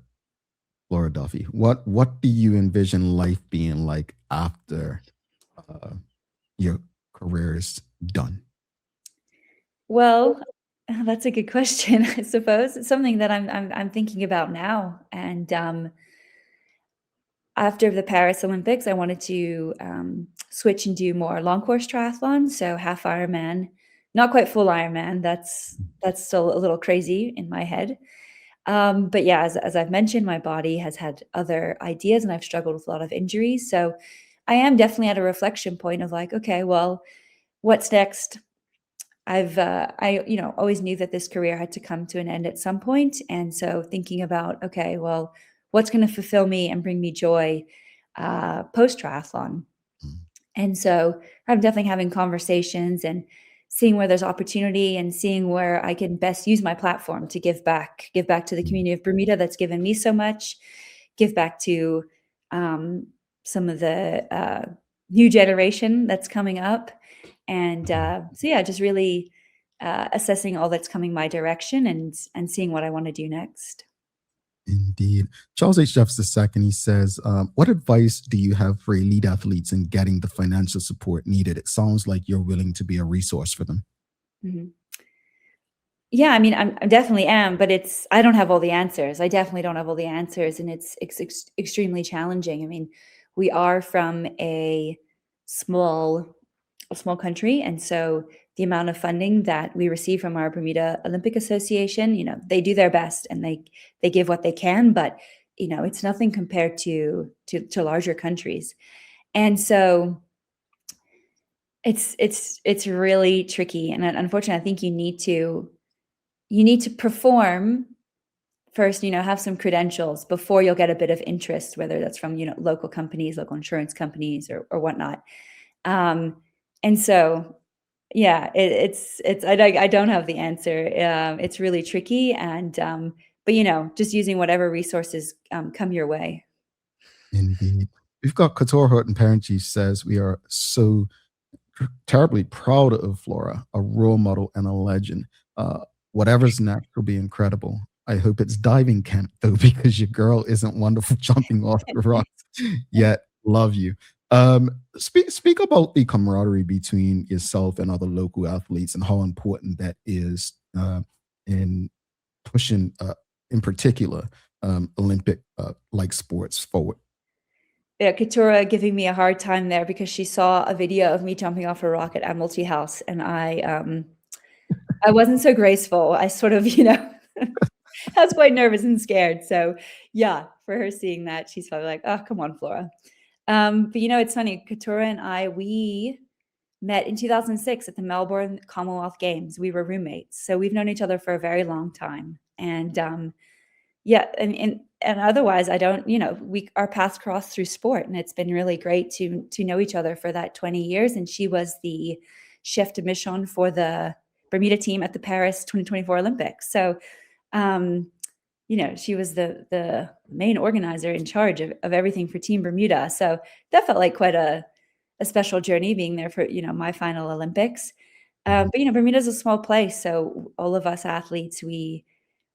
Flora Duffy? What do you envision life being like after your career is done? Well, that's a good question, I suppose. It's something that I'm thinking about now. And after the Paris Olympics, I wanted to switch and do more long course triathlon, so half Ironman, not quite full Ironman. That's still a little crazy in my head. But yeah, as I've mentioned, my body has had other ideas, and I've struggled with a lot of injuries. So I am definitely at a reflection point of like, okay, well, what's next? I always knew that this career had to come to an end at some point, and so thinking about, okay, well, what's going to fulfill me and bring me joy post triathlon. And so I'm definitely having conversations and seeing where there's opportunity and seeing where I can best use my platform to give back to the community of Bermuda that's given me so much, give back to some of the new generation that's coming up. And so yeah, just really assessing all that's coming my direction and seeing what I want to do next. Indeed. Charles H. Jeffs II, he says, what advice do you have for elite athletes in getting the financial support needed? It sounds like you're willing to be a resource for them. Mhm. Yeah, I mean, I definitely am, but I don't have all the answers. I definitely don't have all the answers, and it's extremely challenging. I mean, we are from a small country, and so the amount of funding that we receive from our Bermuda Olympic Association, they do their best and they give what they can, but it's nothing compared to larger countries. And so it's really tricky, and unfortunately I think you need to perform first, have some credentials before you'll get a bit of interest, whether that's from local companies, local insurance companies, or whatnot. And so yeah, I don't have the answer. It's really tricky, and but just using whatever resources come your way. Indeed. We've got Couture Horton Parenti says, we are so terribly proud of Flora, a role model and a legend. Whatever's next will be incredible. I hope it's diving camp though, because your girl isn't wonderful jumping off the rocks yet. Love you. Speak about the camaraderie between yourself and other local athletes and how important that is in pushing, in particular, Olympic like sports forward. Yeah, Katura giving me a hard time there because she saw a video of me jumping off a rock at Admiralty House, and I wasn't so graceful. I sort of, I was quite nervous and scared. So yeah, for her seeing that, she's probably like, "Oh, come on, Flora." But it's funny. Katura and we met in 2006 at the Melbourne Commonwealth Games. We were roommates, so we've known each other for a very long time. And yeah, and otherwise, I don't. Our paths crossed through sport, and it's been really great to know each other for that 20 years. And she was the chef de mission for the Bermuda team at the Paris 2024 Olympics. So, she was the main organizer in charge of everything for Team Bermuda. So that felt like quite a special journey being there for, my final Olympics. But, Bermuda's a small place. So all of us athletes,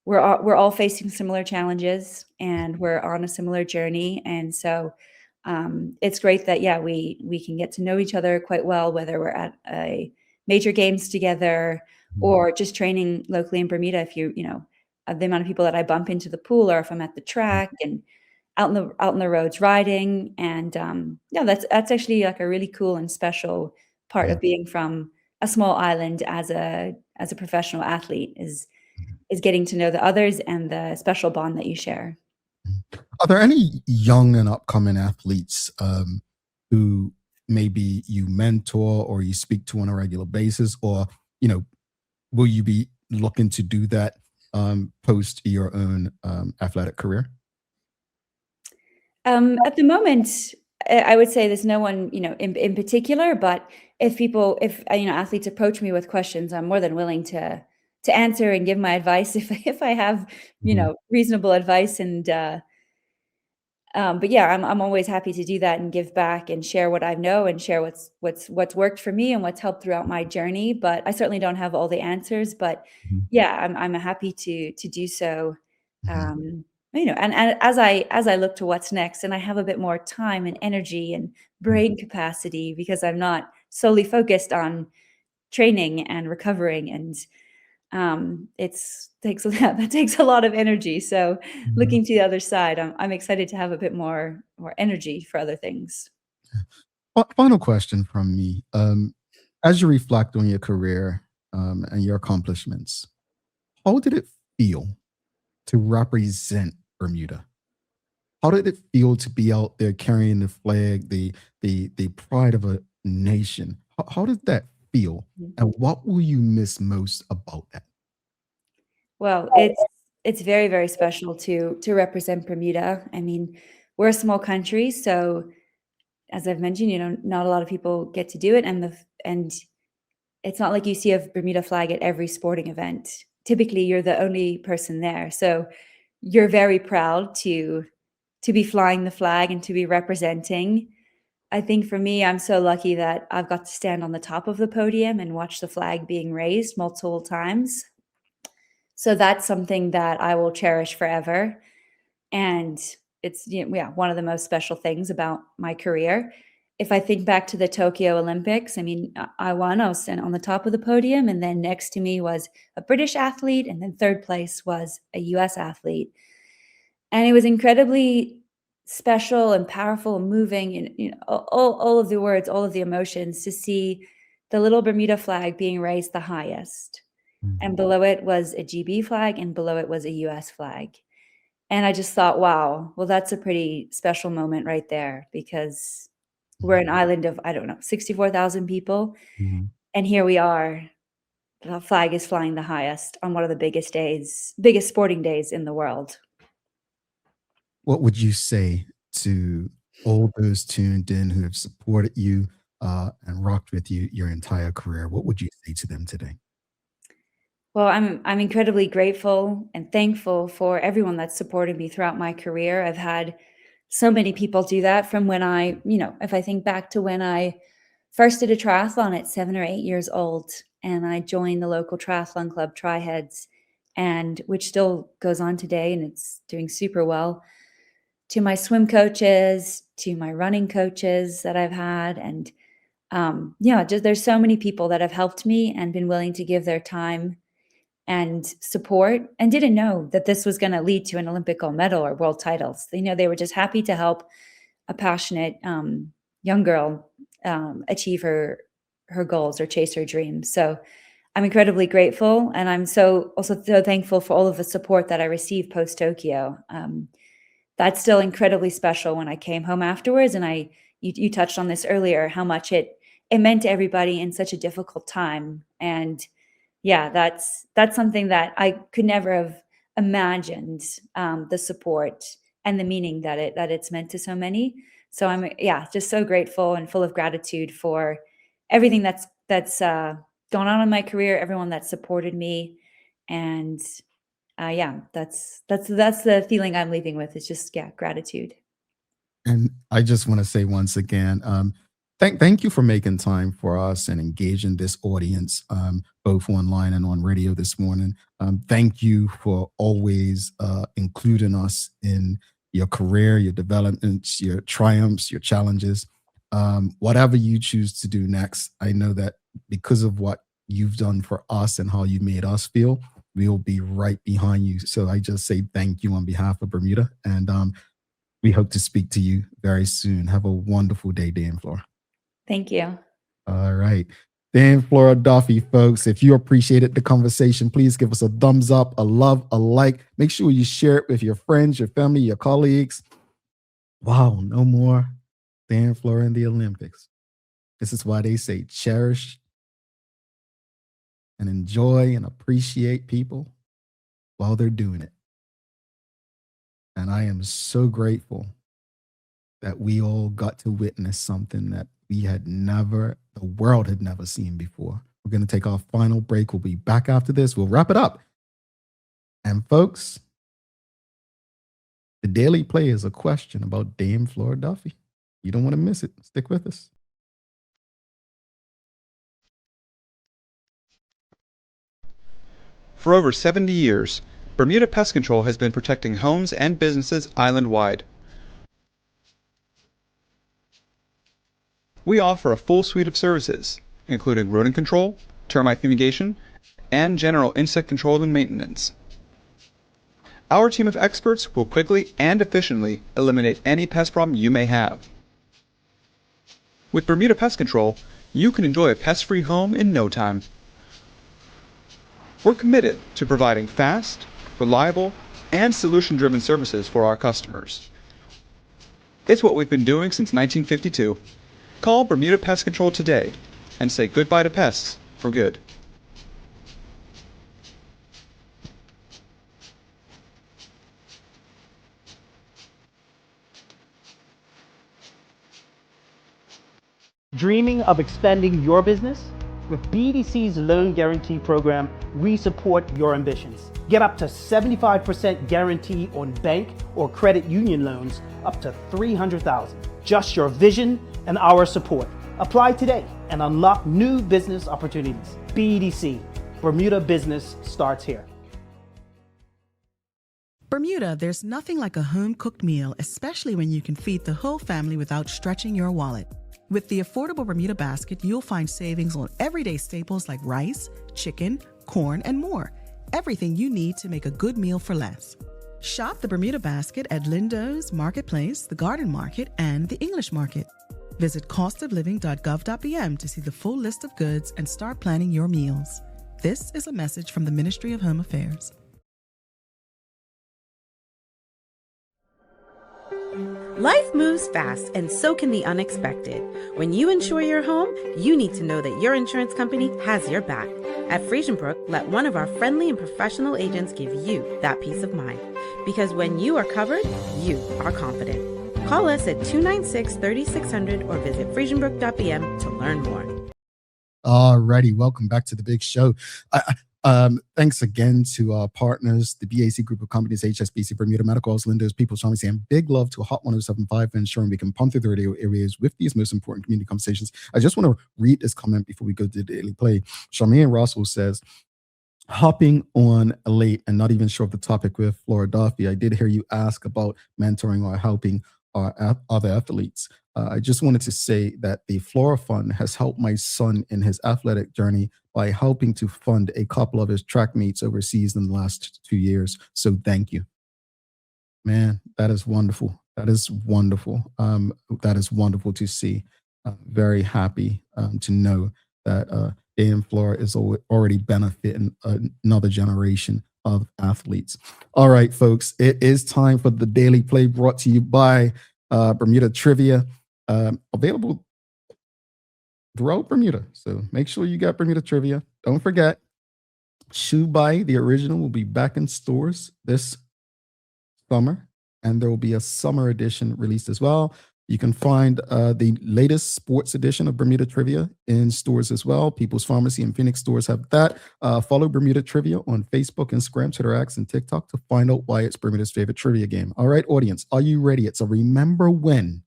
we're all facing similar challenges, and we're on a similar journey. And so it's great that, yeah, we can get to know each other quite well, whether we're at a major games together or just training locally in Bermuda. If the amount of people that I bump into the pool, or if I'm at the track and out in the roads riding. And yeah, that's actually like a really cool and special part of being from a small island as a professional athlete is getting to know the others and the special bond that you share. Are there any young and upcoming athletes who maybe you mentor or you speak to on a regular basis, or will you be looking to do that post your own athletic career? At the moment, I would say there's no one, in particular, but if athletes approach me with questions, I'm more than willing to answer and give my advice if I have, Mhm. reasonable advice and, but yeah, I'm always happy to do that and give back and share what I know and share what's worked for me and what's helped throughout my journey. But I certainly don't have all the answers. But Mhm. yeah, I'm happy to do so. Mhm. And as I look to what's next, and I have a bit more time and energy and brain capacity because I'm not solely focused on training and recovering and it's takes that takes a lot of energy. So Mhm. looking to the other side, I'm excited to have a bit more energy for other things. Final question from me. As you reflect on your career and your accomplishments, how did it feel to represent Bermuda? How did it feel to be out there carrying the flag, the pride of a nation? How did that feel? And what will you miss most about that? Well, it's very, very special to represent Bermuda. I mean, we're a small country, so as I've mentioned, not a lot of people get to do it, and it's not like you see a Bermuda flag at every sporting event. Typically, you're the only person there, so you're very proud to be flying the flag and to be representing. I think for me, I'm so lucky that I've got to stand on the top of the podium and watch the flag being raised multiple times. So that's something that I will cherish forever. And it's yeah, one of the most special things about my career. If I think back to the Tokyo Olympics, I mean, I won, I was standing on the top of the podium, and then next to me was a British athlete, and then third place was a US athlete. And it was incredibly special and powerful and moving and all of the words, all of the emotions to see the little Bermuda flag being raised the highest. And below it was a GB flag and below it was a US flag. And I just thought, wow, well, that's a pretty special moment right there because we're an island of, I don't know, 64,000 people. Mhm. And here we are. The flag is flying the highest on one of the biggest sporting days in the world. What would you say to all those tuned in who have supported you and rocked with you your entire career? What would you say to them today? Well, I'm incredibly grateful and thankful for everyone that's supported me throughout my career. I've had so many people do that from when if I think back to when I first did a triathlon at 7 or 8 years old, and I joined the local triathlon club, Triheads, and which still goes on today, and it's doing super well, to my swim coaches, to my running coaches that I've had, and, yeah, just there's so many people that have helped me and been willing to give their time and support and didn't know that this was gonna lead to an Olympic gold medal or world titles. They were just happy to help a passionate, young girl, achieve her goals or chase her dreams. So, I'm incredibly grateful, and I'm also so thankful for all of the support that I received post Tokyo. That's still incredibly special when I came home afterwards, and you touched on this earlier, how much it meant to everybody in such a difficult time, and yeah, that's something that I could never have imagined, the support and the meaning that it's meant to so many. So I'm, yeah, just so grateful and full of gratitude for everything that's gone on in my career, everyone that supported me, and, yeah, that's the feeling I'm leaving with is just, yeah, gratitude. And I just want to say once again, thank you for making time for us and engaging this audience, both online and on radio this morning. Thank you for always including us in your career, your developments, your triumphs, your challenges. Whatever you choose to do next, I know that because of what you've done for us and how you made us feel, we'll be right behind you. So I just say thank you on behalf of Bermuda. And we hope to speak to you very soon. Have a wonderful day, Dan Flora. Thank you. All right. Dan Flora Duffy, folks. If you appreciated the conversation, please give us a thumbs up, a love, a like. Make sure you share it with your friends, your family, your colleagues. Wow, no more Dan Flora in the Olympics. This is why they say cherish and enjoy and appreciate people while they're doing it. And I am so grateful that we all got to witness something that the world had never seen before. We're going to take our final break. We'll be back after this. We'll wrap it up. And folks, the Daily Play is a question about Dame Flora Duffy. You don't want to miss it. Stick with us. For over 70 years, Bermuda Pest Control has been protecting homes and businesses island-wide. We offer a full suite of services, including rodent control, termite fumigation, and general insect control and maintenance. Our team of experts will quickly and efficiently eliminate any pest problem you may have. With Bermuda Pest Control, you can enjoy a pest-free home in no time. We're committed to providing fast, reliable, and solution-driven services for our customers. It's what we've been doing since 1952. Call Bermuda Pest Control today and say goodbye to pests for good. Dreaming of expanding your business? With BDC's Loan Guarantee Program, we support your ambitions. Get up to 75% guarantee on bank or credit union loans up to $300,000. Just your vision and our support. Apply today and unlock new business opportunities. BDC, Bermuda Business starts here. Bermuda, there's nothing like a home-cooked meal, especially when you can feed the whole family without stretching your wallet. With the affordable Bermuda basket, you'll find savings on everyday staples like rice, chicken, corn, and more. Everything you need to make a good meal for less. Shop the Bermuda basket at Lindo's, Marketplace, the Garden Market, and the English Market. Visit costofliving.gov.bm to see the full list of goods and start planning your meals. This is a message from the Ministry of Home Affairs. Life moves fast, and so can the unexpected. When you insure your home, you need to know that your insurance company has your back. At Friesenbrook, let one of our friendly and professional agents give you that peace of mind. Because when you are covered, you are confident. Call us at 296-3600 or visit friesenbrook.bm to learn more. Alrighty, welcome back to the big show. Thanks again to our partners, the BAC group of companies, HSBC, Bermuda Medical, Lindo's, People's Pharmacy, and big love to Hot 107.5 for ensuring we can pump through the radio areas with these most important community conversations. I just want to read this comment before we go to the Daily Play. Charmaine Russell says, hopping on late and not even sure of the topic with Flora Duffy. I did hear you ask about mentoring or helping our other athletes. I just wanted to say that the Flora Fund has helped my son in his athletic journey by helping to fund a couple of his track meets overseas in the last 2 years. So thank you. Man, that is wonderful. That is wonderful. That is wonderful to see. Very happy to know that Dame Flora is already benefiting another generation of athletes. All right, folks, it is time for the Daily Play brought to you by Bermuda Trivia. Available throughout Bermuda. So make sure you got Bermuda Trivia. Don't forget, Shoe Buy, the original, will be back in stores this summer, and there will be a summer edition released as well. You can find the latest sports edition of Bermuda Trivia in stores as well. People's Pharmacy and Phoenix stores have that. Follow Bermuda Trivia on Facebook, Instagram, Twitter, X, and TikTok to find out why it's Bermuda's favorite trivia game. All right, audience, are you ready? It's a remember when.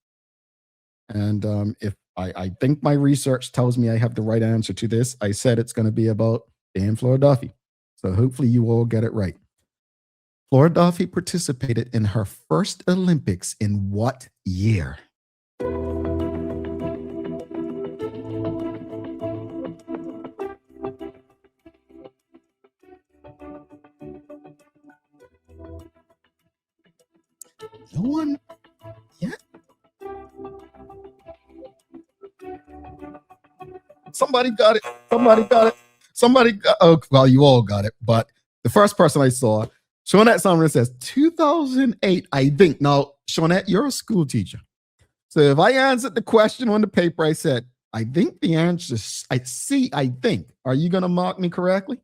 And if I think my research tells me I have the right answer to this, I said it's going to be about Dame Flora Duffy. So hopefully you all get it right. Flora Duffy participated in her first Olympics in what year? No one yet? Somebody got it. Somebody got it. Somebody got, oh, well, you all got it. But the first person I saw, Shawnette Summer, says 2008, I think. Now, Shawnette, you're a school teacher. So if I answered the question on the paper, I said, I think the answer is, I think. Are you going to mark me correctly?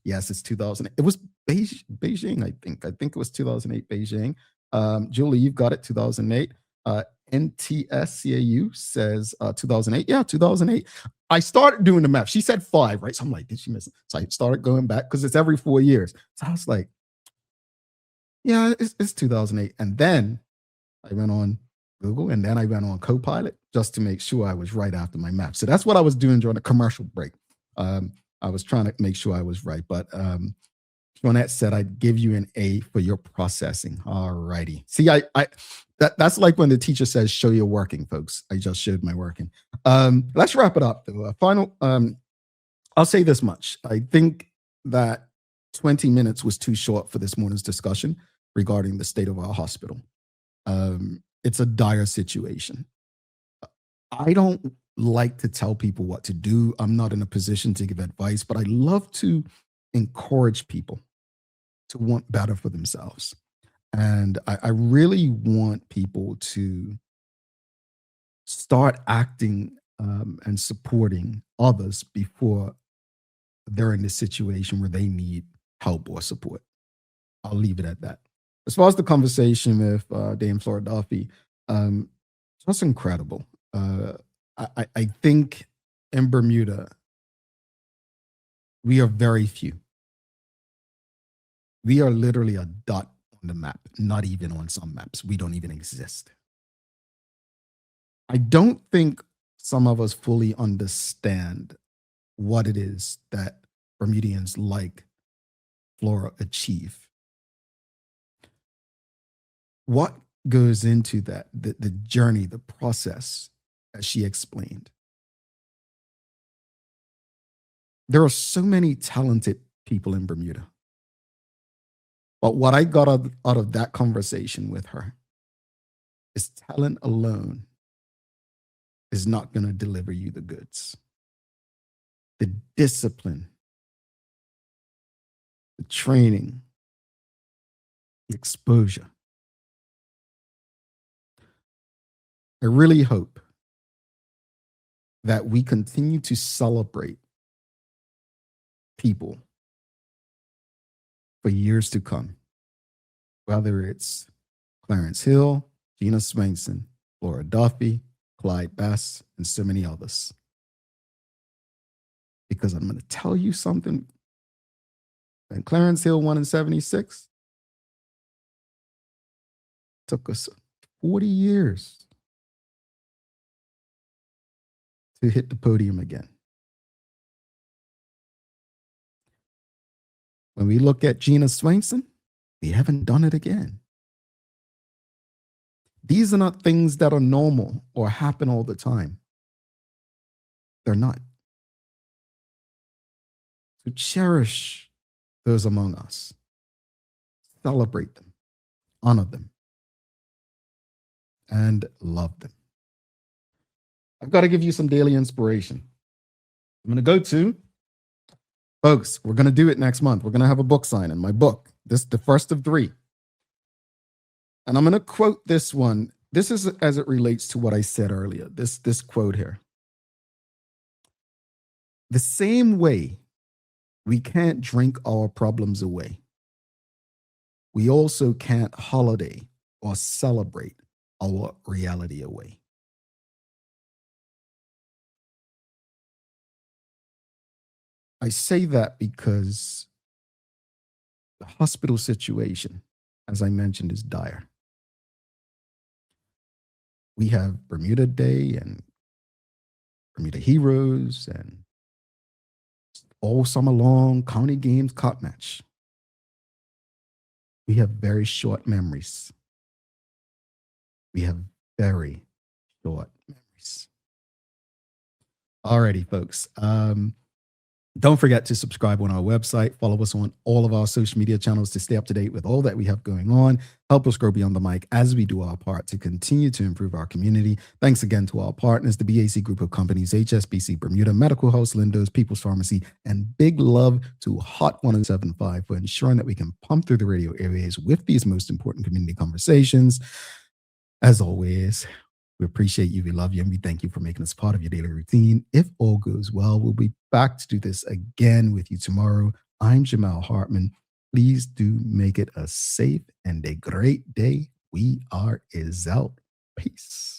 Yes, it's 2008. It was Beijing, I think. I think it was 2008 Beijing. Julie, you've got it, 2008. NTSCAU says 2008. Yeah, 2008. I started doing the math. She said 5, right? So I'm like, did she miss it? So I started going back because it's every 4 years. So I was like, yeah, it's 2008. And then I went on Google and then I went on Copilot just to make sure I was right after my math. So that's what I was doing during the commercial break. I was trying to make sure I was right. But Jeanette said I'd give you an A for your processing. All righty. See, that's like when the teacher says, show your working, folks. I just showed my working. Let's wrap it up, though. I'll say this much. I think that 20 minutes was too short for this morning's discussion regarding the state of our hospital. It's a dire situation. I don't like to tell people what to do. I'm not in a position to give advice, but I love to encourage people to want better for themselves. And I really want people to start acting and supporting others before they're in the situation where they need help or support. I'll leave it at that. As far as the conversation with Dame Flora Duffy, just incredible. I think in Bermuda, we are very few. We are literally a dot on the map, not even on some maps. We don't even exist. I don't think some of us fully understand what it is that Bermudians like Flora achieve. What goes into that, the journey, the process, as she explained. There are so many talented people in Bermuda. But what I got out of that conversation with her is talent alone is not going to deliver you the goods. The discipline, the training, the exposure. I really hope that we continue to celebrate people for years to come, whether it's Clarence Hill, Gina Swainson, Flora Duffy, Clyde Bass, and so many others. Because I'm going to tell you something. When Clarence Hill won in 76, it took us 40 years to hit the podium again. When we look at Gina Swainson, we haven't done it again. These are not things that are normal or happen all the time. They're not. So cherish those among us. Celebrate them, honor them, and love them. I've got to give you some daily inspiration. I'm going to go to, folks, we're going to do it next month. We're going to have a book signing, my book. This is the first of 3. And I'm going to quote this one. This is as it relates to what I said earlier, this quote here. The same way we can't drink our problems away, we also can't holiday or celebrate our reality away. I say that because the hospital situation, as I mentioned, is dire. We have Bermuda Day and Bermuda Heroes and all summer long county games, cup match. We have very short memories. We have very short memories. Alrighty, folks. Don't forget to subscribe on our website. Follow us on all of our social media channels to stay up to date with all that we have going on. Help us grow beyond the mic as we do our part to continue to improve our community. Thanks again to our partners, the BAC Group of Companies, HSBC Bermuda, Medical House, Lindo's, People's Pharmacy, and big love to Hot 1075 for ensuring that we can pump through the radio airways with these most important community conversations. As always, we appreciate you, we love you, and we thank you for making us part of your daily routine. If all goes well, we'll be back to do this again with you tomorrow. I'm Jamal Hartman. Please do make it a safe and a great day. We are out. Peace.